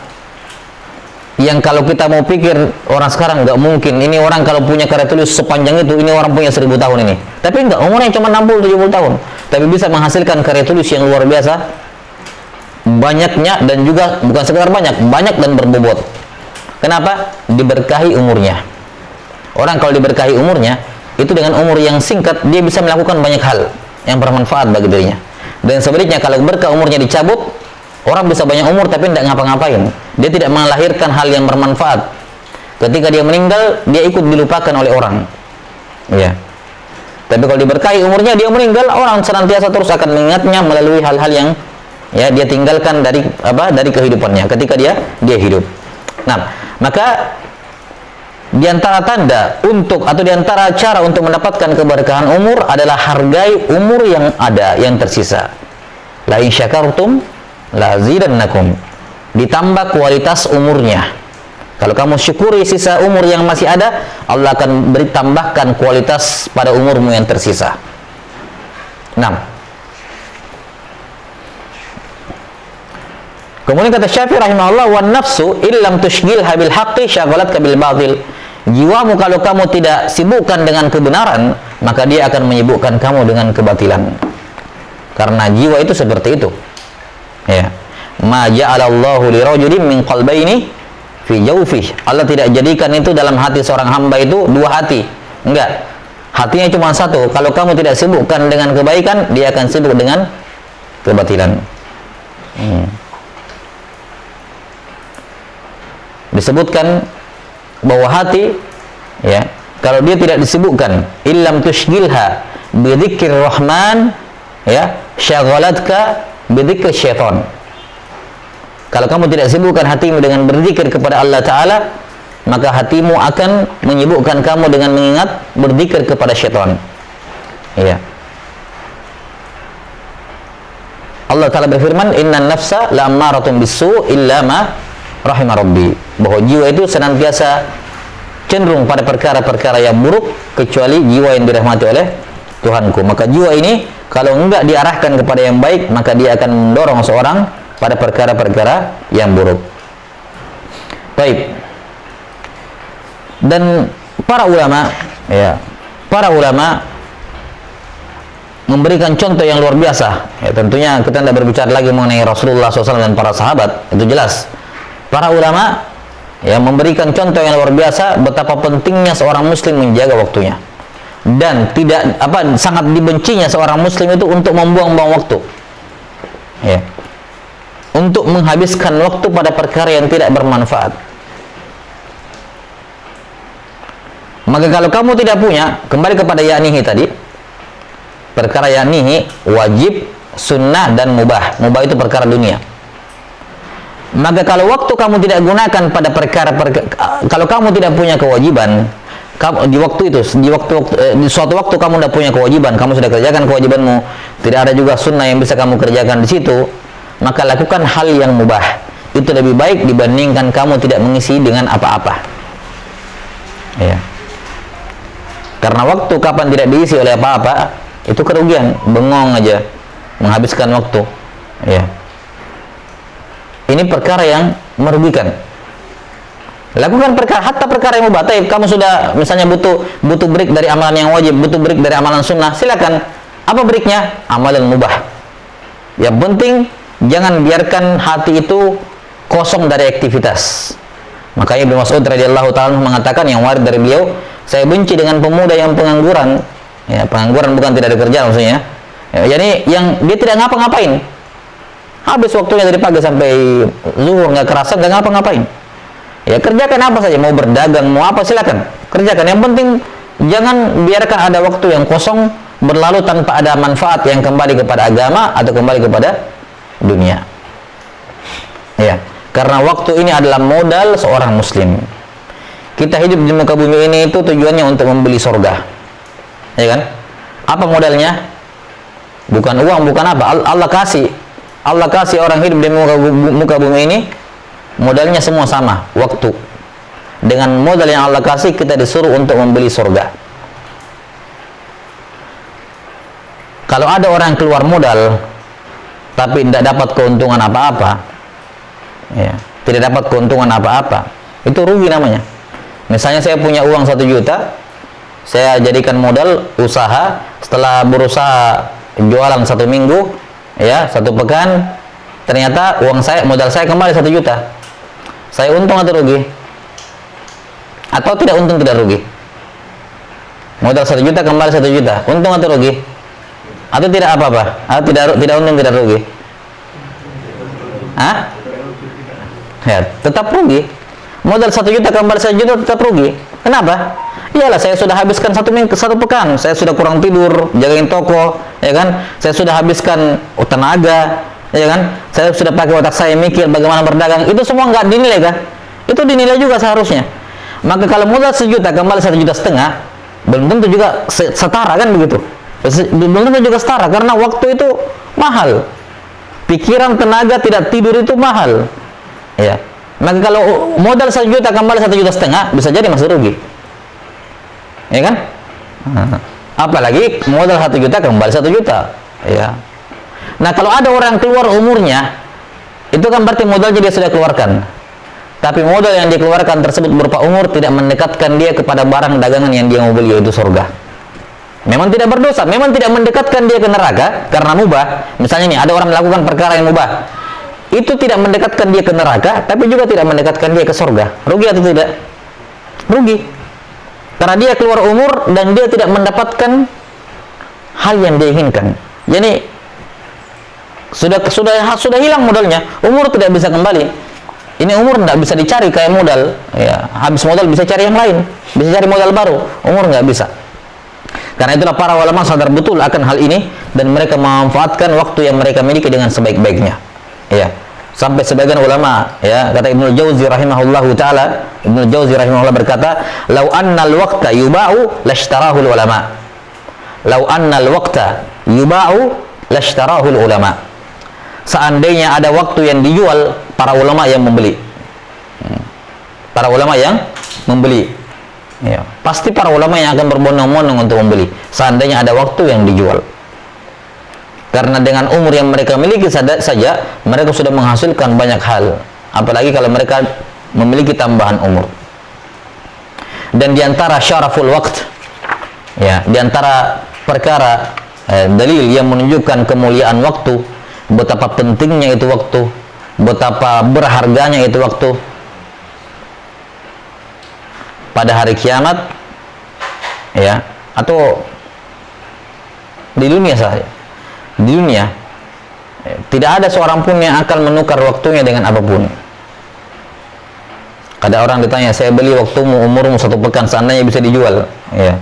yang kalau kita mau pikir orang sekarang nggak mungkin. Ini orang kalau punya karya tulis sepanjang itu, ini orang punya 1000 tahun ini. Tapi enggak, umurnya cuma 60-70 tahun. Tapi bisa menghasilkan karya tulis yang luar biasa. Banyaknya dan juga bukan sekedar banyak dan berbobot. Kenapa? Diberkahi umurnya. Orang kalau diberkahi umurnya, itu dengan umur yang singkat dia bisa melakukan banyak hal yang bermanfaat bagi dirinya. Dan sebaliknya kalau berkah umurnya dicabut, orang bisa banyak umur tapi tidak ngapa-ngapain. Dia tidak melahirkan hal yang bermanfaat. Ketika dia meninggal, dia ikut dilupakan oleh orang. Ya. Tapi kalau diberkahi umurnya, dia meninggal, orang senantiasa terus akan mengingatnya melalui hal-hal yang ya dia tinggalkan dari kehidupannya ketika dia hidup. Nah, maka di antara tanda untuk atau di antara cara untuk mendapatkan keberkahan umur adalah hargai umur yang ada, yang tersisa. La in syakartum la zidannakum. Ditambah kualitas umurnya. Kalau kamu syukuri sisa umur yang masih ada, Allah akan beri tambahkan kualitas pada umurmu yang tersisa. 6. Kemudian kata Syafi'i rahimahullah, wan nafsu illam tushghilha bil haqqi syaghalatka bil batil. Jiwamu kalau kamu tidak sibukkan dengan kebenaran, maka dia akan menyibukkan kamu dengan kebatilan. Karena jiwa itu seperti itu. Ya. Ma ja'alallahu lirajulin min qalbayni fi jawfihi. Allah tidak jadikan itu dalam hati seorang hamba itu dua hati. Enggak. Hatinya cuma satu. Kalau kamu tidak sibukkan dengan kebaikan, dia akan sibuk dengan kebatilan. Disebutkan bahwa hati ya, kalau dia tidak disibukkan, illam tushghilha bi dzikrir rahman ya, syagalatka bi dzikri syaitan. Kalau kamu tidak sibukkan hatimu dengan berzikir kepada Allah Ta'ala, maka hatimu akan menyibukkan kamu dengan mengingat berzikir kepada syaitan. Ya. Allah Ta'ala berfirman, innan nafsa la'ammaratun bisu illa ma rahimah rabbi. Bahwa jiwa itu senantiasa cenderung pada perkara-perkara yang buruk kecuali jiwa yang dirahmati oleh Tuhanku. Maka jiwa ini kalau enggak diarahkan kepada yang baik, maka dia akan mendorong seorang pada perkara-perkara yang buruk. Baik. Dan para ulama ya, para ulama memberikan contoh yang luar biasa. Ya, tentunya kita tidak berbicara lagi mengenai Rasulullah SAW dan para sahabat, itu jelas. Para ulama yang memberikan contoh yang luar biasa betapa pentingnya seorang muslim menjaga waktunya, dan tidak sangat dibencinya seorang muslim itu untuk membuang-buang waktu ya, untuk menghabiskan waktu pada perkara yang tidak bermanfaat. Maka kalau kamu tidak punya, kembali kepada ya'nihi tadi, perkara ya'nihi wajib, sunnah, dan mubah. Mubah itu perkara dunia. Maka kalau waktu kamu tidak gunakan pada kalau kamu tidak punya kewajiban, di waktu itu, di suatu waktu kamu tidak punya kewajiban, kamu sudah kerjakan kewajibanmu, tidak ada juga sunnah yang bisa kamu kerjakan di situ, maka lakukan hal yang mubah. Itu lebih baik dibandingkan kamu tidak mengisi dengan apa-apa. Ya. Karena waktu kapan tidak diisi oleh apa-apa, itu kerugian, bengong aja, menghabiskan waktu. Ya. Ini perkara yang merugikan. Lakukan hatta perkara yang mubah. Kamu sudah misalnya butuh break dari amalan yang wajib, butuh break dari amalan sunnah, silakan. Apa breaknya? Amalan mubah. Yang penting jangan biarkan hati itu kosong dari aktivitas. Makanya Ibnu Mas'ud radhiyallahu ta'ala mengatakan, yang warid dari beliau, saya benci dengan pemuda yang pengangguran. Ya, pengangguran bukan tidak ada kerjaan maksudnya. Ya, jadi yang dia tidak ngapa-ngapain. Habis waktunya dari pagi sampai zuhur nggak kerasa, nggak ngapa-ngapain. Ya kerjakan apa saja, mau berdagang, mau apa silakan kerjakan. Yang penting jangan biarkan ada waktu yang kosong berlalu tanpa ada manfaat yang kembali kepada agama atau kembali kepada dunia. Ya, karena waktu ini adalah modal seorang muslim. Kita hidup di muka bumi ini itu tujuannya untuk membeli surga. Ya kan? Apa modalnya? Bukan uang, bukan apa. Allah kasih orang hidup di muka bumi ini, modalnya semua sama, waktu. Dengan modal yang Allah kasih, kita disuruh untuk membeli surga. Kalau ada orang keluar modal tapi tidak dapat keuntungan apa-apa, ya, tidak dapat keuntungan apa-apa, itu rugi namanya. Misalnya saya punya uang 1 juta, saya jadikan modal usaha, setelah berusaha jualan 1 minggu, ya, 1 pekan, ternyata uang saya, modal saya kembali 1 juta. Saya untung atau rugi? Atau tidak untung, tidak rugi? Modal 1 juta kembali 1 juta, untung atau rugi? Atau tidak apa-apa? Atau tidak untung, tidak rugi? Hah? Ya, tetap rugi. Modal 1 juta kembali 1 juta tetap rugi. Kenapa? Iyalah, saya sudah habiskan 1 minggu, 1 pekan, saya sudah kurang tidur, jagain toko, ya kan? Saya sudah habiskan tenaga, ya kan? Saya sudah pakai otak saya mikir bagaimana berdagang. Itu semua nggak dinilai kah? Itu dinilai juga seharusnya. Maka kalau modal 1 juta kembali 1,5 juta, belum tentu juga setara, kan begitu? Belum tentu juga setara, karena waktu itu mahal, pikiran, tenaga, tidak tidur itu mahal, ya. Maka kalau modal 1 juta kembali 1,5 juta, bisa jadi masih rugi, ya kan? Apalagi modal 1 juta kembali 1 juta, ya. Nah, kalau ada orang keluar umurnya, itu kan berarti modalnya dia sudah keluarkan, tapi modal yang dikeluarkan tersebut berupa umur tidak mendekatkan dia kepada barang dagangan yang dia mau beli, yaitu surga. Memang tidak berdosa, memang tidak mendekatkan dia ke neraka karena mubah. Misalnya nih, ada orang melakukan perkara yang mubah, itu tidak mendekatkan dia ke neraka, tapi juga tidak mendekatkan dia ke surga. Rugi atau tidak? Rugi. Karena dia keluar umur dan dia tidak mendapatkan hal yang dia inginkan. Jadi sudah hilang modalnya, umur tidak bisa kembali. Ini umur tidak bisa dicari kayak modal, ya. Habis modal bisa cari yang lain, bisa cari modal baru, umur nggak bisa. Karena itulah para ulama sadar betul akan hal ini dan mereka memanfaatkan waktu yang mereka miliki dengan sebaik-baiknya, ya. Sampai sebagian ulama, ya, kata Ibnu Jauzi rahimahullahu taala, Ibnu Jauzi rahimahullah berkata, "Lau annal waqta yuba'u lashtarahu ulama." Lau annal waqta yuba'u lashtarahu ulama. Seandainya ada waktu yang dijual, para ulama yang membeli. Para ulama yang membeli. Ya, pasti para ulama yang akan berbondong-bondong untuk membeli seandainya ada waktu yang dijual. Karena dengan umur yang mereka miliki saja mereka sudah menghasilkan banyak hal, apalagi kalau mereka memiliki tambahan umur. Dan diantara syaraful waqt, ya, diantara perkara dalil yang menunjukkan kemuliaan waktu, betapa pentingnya itu waktu, betapa berharganya itu waktu. Pada hari kiamat, ya, atau di dunia saja, di dunia tidak ada seorang pun yang akan menukar waktunya dengan apapun. Ada orang ditanya, saya beli waktumu, umurmu 1 pekan, seandainya bisa dijual, ya.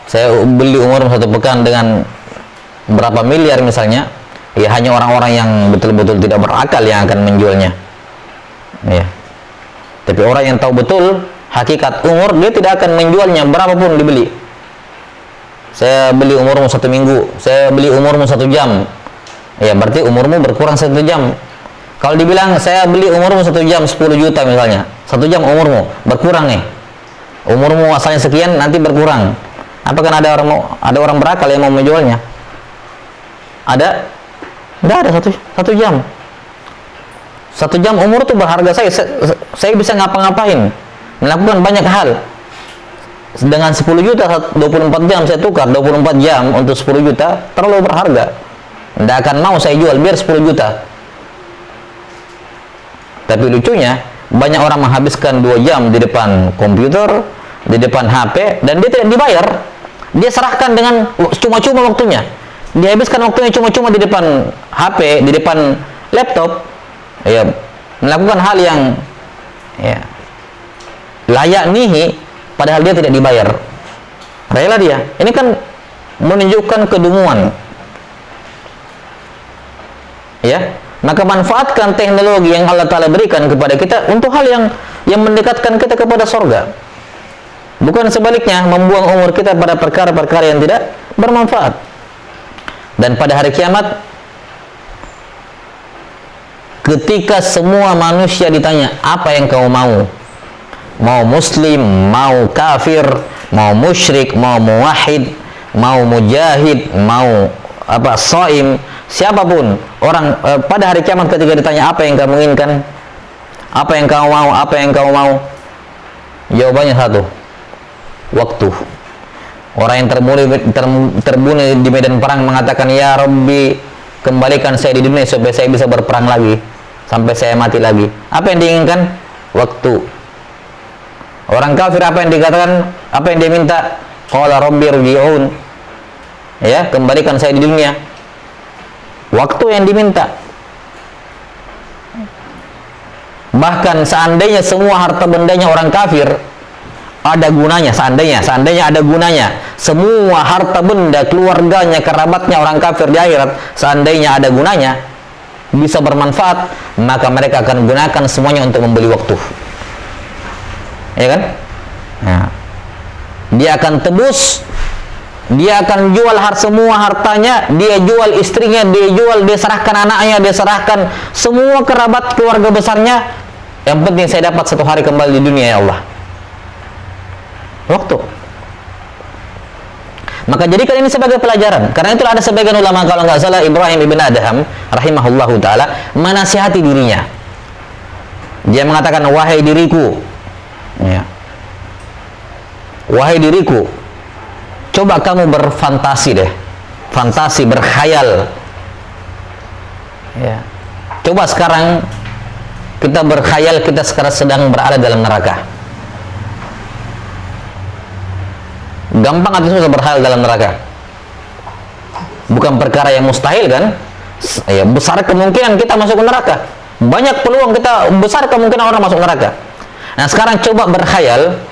Saya beli umurmu 1 pekan dengan berapa miliar misalnya, ya, hanya orang-orang yang betul-betul tidak berakal yang akan menjualnya, ya. Tapi orang yang tahu betul hakikat umur, dia tidak akan menjualnya berapapun dibeli. Saya beli umurmu 1 minggu, saya beli umurmu 1 jam, ya, berarti umurmu berkurang 1 jam. Kalau dibilang saya beli umurmu 1 jam 10 juta misalnya, 1 jam umurmu berkurang nih, umurmu asalnya sekian, nanti berkurang. Apakah ada orang berakal yang mau menjualnya? Ada? Nggak ada. satu jam. 1 jam umur itu berharga. Saya bisa ngapa-ngapain, melakukan banyak hal. Dengan 10 juta 24 jam saya tukar, 24 jam untuk 10 juta terlalu berharga. Tidak akan mau saya jual biar 10 juta. Tapi lucunya, banyak orang menghabiskan 2 jam di depan komputer, di depan HP, dan dia tidak dibayar. Dia serahkan dengan cuma-cuma waktunya. Dia habiskan waktunya cuma-cuma di depan HP, di depan laptop, ya, melakukan hal yang, ya, layak nihi, padahal dia tidak dibayar. Rela dia. Ini kan menunjukkan kedunguan, ya. Maka manfaatkan teknologi yang Allah Ta'ala berikan kepada kita untuk hal yang mendekatkan kita kepada surga, bukan sebaliknya membuang umur kita pada perkara-perkara yang tidak bermanfaat. Dan pada hari kiamat, ketika semua manusia ditanya, apa yang kau mau? Mau muslim, mau kafir, mau musyrik, mau muwahhid, mau mujahid, mau shaim, siapapun orang pada hari kiamat ketika ditanya apa yang kamu inginkan, apa yang kamu mau, apa yang kamu mau, jawabannya satu, waktu. Orang yang terbunuh di medan perang mengatakan, ya Rabbi, kembalikan saya di dunia supaya saya bisa berperang lagi sampai saya mati lagi. Apa yang diinginkan? Waktu. Orang kafir apa yang dikatakan? Apa yang dia minta? Qala Rabbi irji'un, ya, kembalikan saya di dunia. Waktu yang diminta. Bahkan seandainya semua harta bendanya orang kafir ada gunanya, seandainya ada gunanya, semua harta benda, keluarganya, kerabatnya orang kafir di akhirat, seandainya ada gunanya, bisa bermanfaat, maka mereka akan gunakan semuanya untuk membeli waktu, ya kan? Nah, dia akan tebus, dia akan jual semua hartanya, dia jual istrinya, dia serahkan anaknya, dia serahkan semua kerabat keluarga besarnya. Yang penting saya dapat satu hari kembali di dunia, ya Allah. Waktu. Maka jadikan ini sebagai pelajaran. Karena itulah ada sebagian ulama, kalau nggak salah Ibrahim ibn Adham rahimahullahu taala, menasihati dirinya. Dia mengatakan, wahai diriku, ya, wahai diriku, coba kamu berfantasi deh, fantasi, berkhayal, ya. Coba sekarang kita berkhayal, kita sekarang sedang berada dalam neraka. Gampang atau susah berkhayal dalam neraka? Bukan perkara yang mustahil, kan? Ya, besar kemungkinan kita masuk ke neraka. Banyak peluang kita, besar kemungkinan orang masuk neraka. Nah, sekarang coba berkhayal,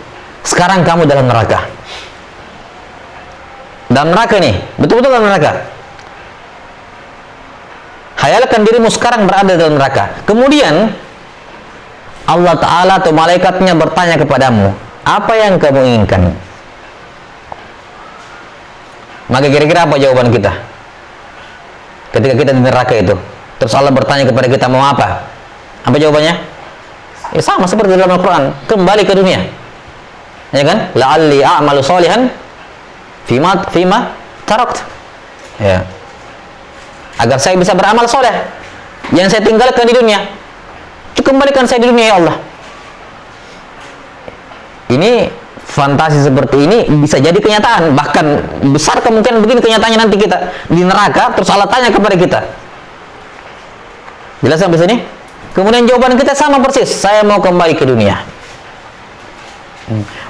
sekarang kamu dalam neraka. Dalam neraka nih, betul-betul dalam neraka. Khayalkan dirimu sekarang berada dalam neraka. Kemudian Allah Ta'ala atau malaikatnya bertanya kepadamu, apa yang kamu inginkan? Maka kira-kira apa jawaban kita ketika kita di neraka itu? Terus Allah bertanya kepada kita, mau apa? Apa jawabannya? Ya sama seperti dalam Al-Quran, kembali ke dunia, ya kan? La'alli a'malu sholihan fima tarakt, ya, agar saya bisa beramal soleh yang saya tinggalkan di dunia. Kembalikan saya di dunia, ya Allah. Ini fantasi seperti ini bisa jadi kenyataan, bahkan besar kemungkinan begini kenyataannya nanti kita di neraka, terus Allah tanya kepada kita. Jelas sampai sini? Kemudian jawaban kita sama persis, saya mau kembali ke dunia.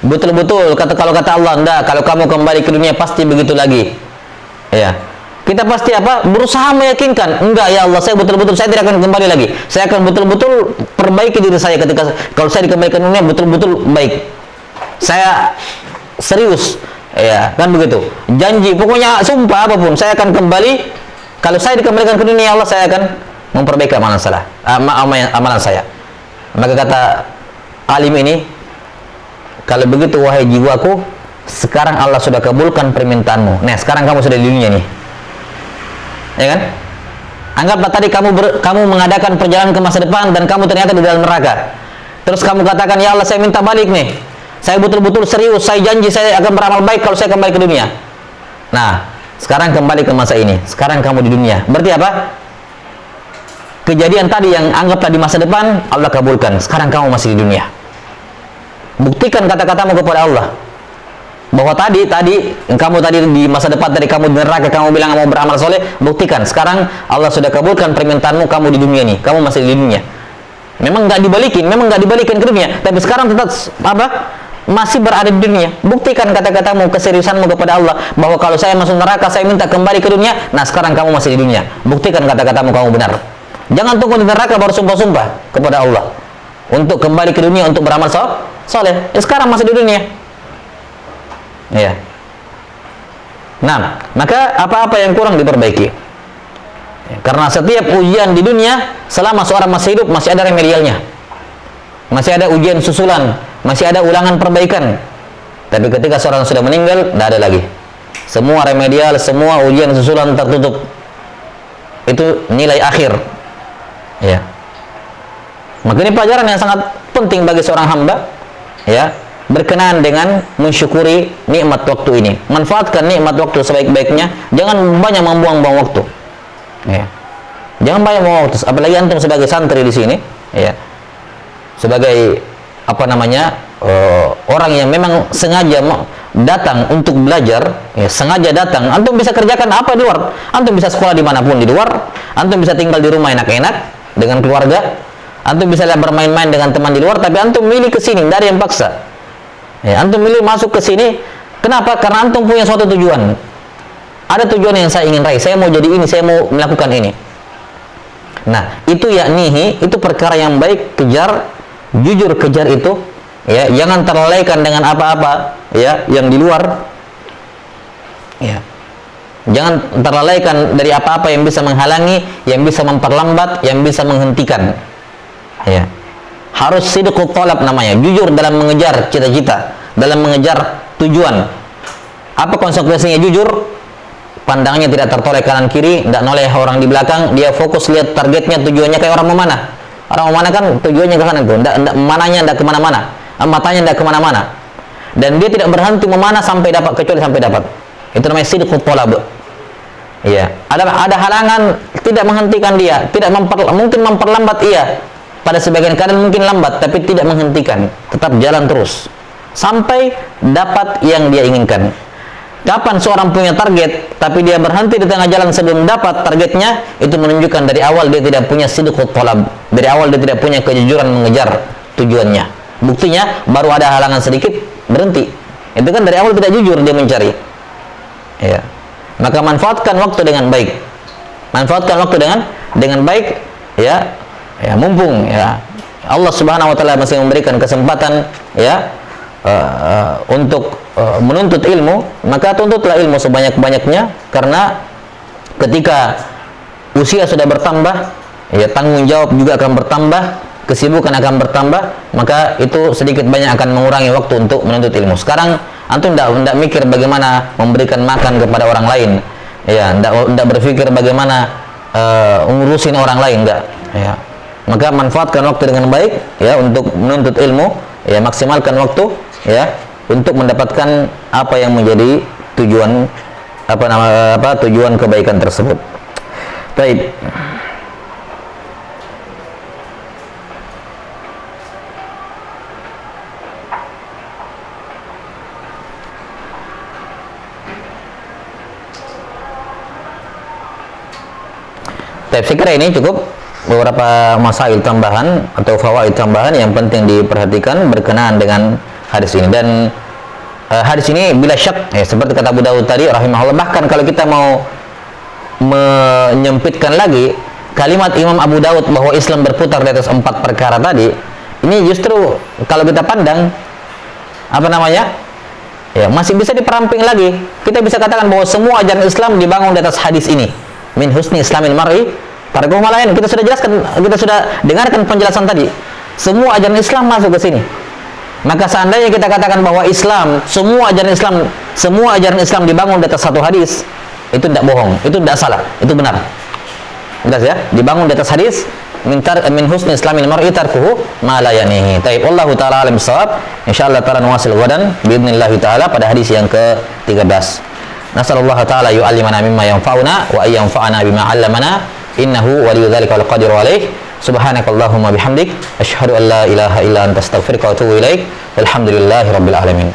Betul-betul kalau kata Allah, enggak, kalau kamu kembali ke dunia pasti begitu lagi. Ya. Kita pasti berusaha meyakinkan, enggak ya Allah, saya betul-betul, saya tidak akan kembali lagi. Saya akan betul-betul perbaiki diri saya ketika kalau saya dikembalikan ke dunia, betul-betul baik. Saya serius, ya kan begitu. Janji, pokoknya sumpah apapun, saya akan kembali. Kalau saya dikembalikan ke dunia, Allah, saya akan memperbaiki amalan saya. Maka kata alim ini, kalau begitu wahai jiwaku, sekarang Allah sudah kabulkan permintaanmu. Nah, sekarang kamu sudah di dunia nih, ya kan? Anggaplah tadi kamu mengadakan perjalanan ke masa depan dan kamu ternyata di dalam neraka. Terus kamu katakan, ya Allah, saya minta balik nih. Saya betul-betul serius, saya janji saya akan beramal baik kalau saya kembali ke dunia. Nah, sekarang kembali ke masa ini. Sekarang kamu di dunia. Berarti apa? Kejadian tadi yang anggaplah di masa depan, Allah kabulkan. Sekarang kamu masih di dunia. Buktikan kata-katamu kepada Allah. Bahwa kamu tadi di masa depan, tadi kamu di neraka, kamu bilang mau beramal soleh, buktikan. Sekarang Allah sudah kabulkan permintaanmu, kamu di dunia nih. Kamu masih di dunia. Memang nggak dibalikin ke dunia. Tapi sekarang tetap masih berada di dunia. Buktikan kata-katamu, keseriusanmu kepada Allah, bahwa kalau saya masuk neraka, saya minta kembali ke dunia. Nah, sekarang kamu masih di dunia. Buktikan kata-katamu kamu benar. Jangan tunggu di neraka baru sumpah-sumpah kepada Allah untuk kembali ke dunia untuk beramal soleh. Sekarang masih di dunia, ya. Nah, maka apa-apa yang kurang diperbaiki. Karena setiap ujian di dunia, selama seorang masih hidup, masih ada remedialnya, masih ada ujian susulan, masih ada ulangan perbaikan. Tapi ketika seorang sudah meninggal, tidak ada lagi. Semua remedial, semua ujian susulan tertutup. Itu nilai akhir, ya. Maka ini pelajaran yang sangat penting bagi seorang hamba, ya. berkenaan dengan mensyukuri nikmat waktu ini. Manfaatkan nikmat waktu sebaik-baiknya, jangan banyak membuang-buang waktu. Ya. Jangan banyak membuang waktu, apalagi antum sebagai santri di sini, ya. Sebagai apa namanya? Orang yang memang sengaja datang untuk belajar, ya, sengaja datang. Antum bisa kerjakan apa di luar? Antum bisa sekolah dimanapun di luar. Antum bisa tinggal di rumah enak-enak dengan keluarga. Antum bisa bermain-main dengan teman di luar. Tapi antum milih ke sini, tidak ada yang paksa. Ya, antum milih masuk ke sini. Kenapa? Karena antum punya suatu tujuan. Ada tujuan yang saya ingin raih. Saya mau jadi ini. Saya mau melakukan ini. Nah, itu yaknihi, itu perkara yang baik. Kejar, jujur kejar itu. Ya, jangan terlalaikan dengan apa-apa, ya, yang di luar. Ya. Jangan terlalaikan dari apa-apa yang bisa menghalangi, yang bisa memperlambat, yang bisa menghentikan. Ya. Harus sidqut talab namanya, jujur dalam mengejar cita-cita, dalam mengejar tujuan. Apa konsekuensinya jujur? Pandangannya tidak tertoleh kanan kiri, tidak noleh orang di belakang, dia fokus lihat targetnya, tujuannya kayak orang memanah. Orang memanah kan tujuannya ke sana tuh, tidak manahnya tidak kemana-mana. Matanya tidak kemana-mana, dan dia tidak berhenti memanah sampai dapat, kecuali sampai dapat. Itu namanya sidqut talab. Iya, ada halangan, tidak menghentikan dia, mungkin memperlambat ia pada sebagian keadaan, mungkin lambat, tapi tidak menghentikan, tetap jalan terus sampai dapat yang dia inginkan. Kapan seorang punya target tapi dia berhenti di tengah jalan sebelum dapat targetnya, itu menunjukkan dari awal dia tidak punya sidqut talab, dari awal dia tidak punya kejujuran mengejar tujuannya. Buktinya baru ada halangan sedikit berhenti. Itu kan dari awal tidak jujur dia mencari. Ya. Maka manfaatkan waktu dengan baik. Manfaatkan waktu dengan baik, ya. Ya, mumpung ya Allah Subhanahu wa taala masih memberikan kesempatan, ya, untuk menuntut ilmu, maka tuntutlah ilmu sebanyak-banyaknya, karena ketika usia sudah bertambah, ya, tanggung jawab juga akan bertambah, kesibukan akan bertambah, maka itu sedikit banyak akan mengurangi waktu untuk menuntut ilmu. Sekarang antum tidak mikir bagaimana memberikan makan kepada orang lain, ya, tidak berpikir bagaimana ngurusin orang lain, enggak, ya. Maka manfaatkan waktu dengan baik, ya, untuk menuntut ilmu, ya, maksimalkan waktu, ya, untuk mendapatkan apa yang menjadi tujuan tujuan kebaikan tersebut. Baik. Saya kira ini cukup beberapa masail tambahan atau fawaid tambahan yang penting diperhatikan berkenaan dengan hadis ini. Dan hadis ini bila syak, ya, seperti kata Abu Dawud tadi rahimahullah, bahkan kalau kita mau menyempitkan lagi kalimat Imam Abu Dawud bahwa Islam berputar di atas 4 perkara tadi, ini justru kalau kita pandang apa namanya, ya, masih bisa diperamping lagi. Kita bisa katakan bahwa semua ajaran Islam dibangun di atas hadis ini. Min husni islamil mar'i tarkuhu ma la ya'ni. Kita sudah jelaskan, kita sudah dengarkan penjelasan tadi. Semua ajaran Islam masuk ke sini. Maka seandainya kita katakan bahwa Islam, semua ajaran Islam dibangun di atas satu hadis, itu tidak bohong, itu tidak salah, itu benar. Jelas ya? Dibangun di atas hadis, min husni islamil mar'i tarkuhu ma la ya'ni. Taib, wallahu taala alim bissawab. Insyaallah taala nuwasil ghadan باذنillah taala pada hadis yang ke-13. Nasallallahu taala yu'allimana mimma yanfa'una wa ay yanfa'ana bima 'allamana innahu waliyyu dzalika wal qadiru alaih. Subhanakallahumma bihamdik asyhadu an la ilaha illa anta astaghfiruka wa atubu ilaik. Walhamdulillahi rabbil alamin.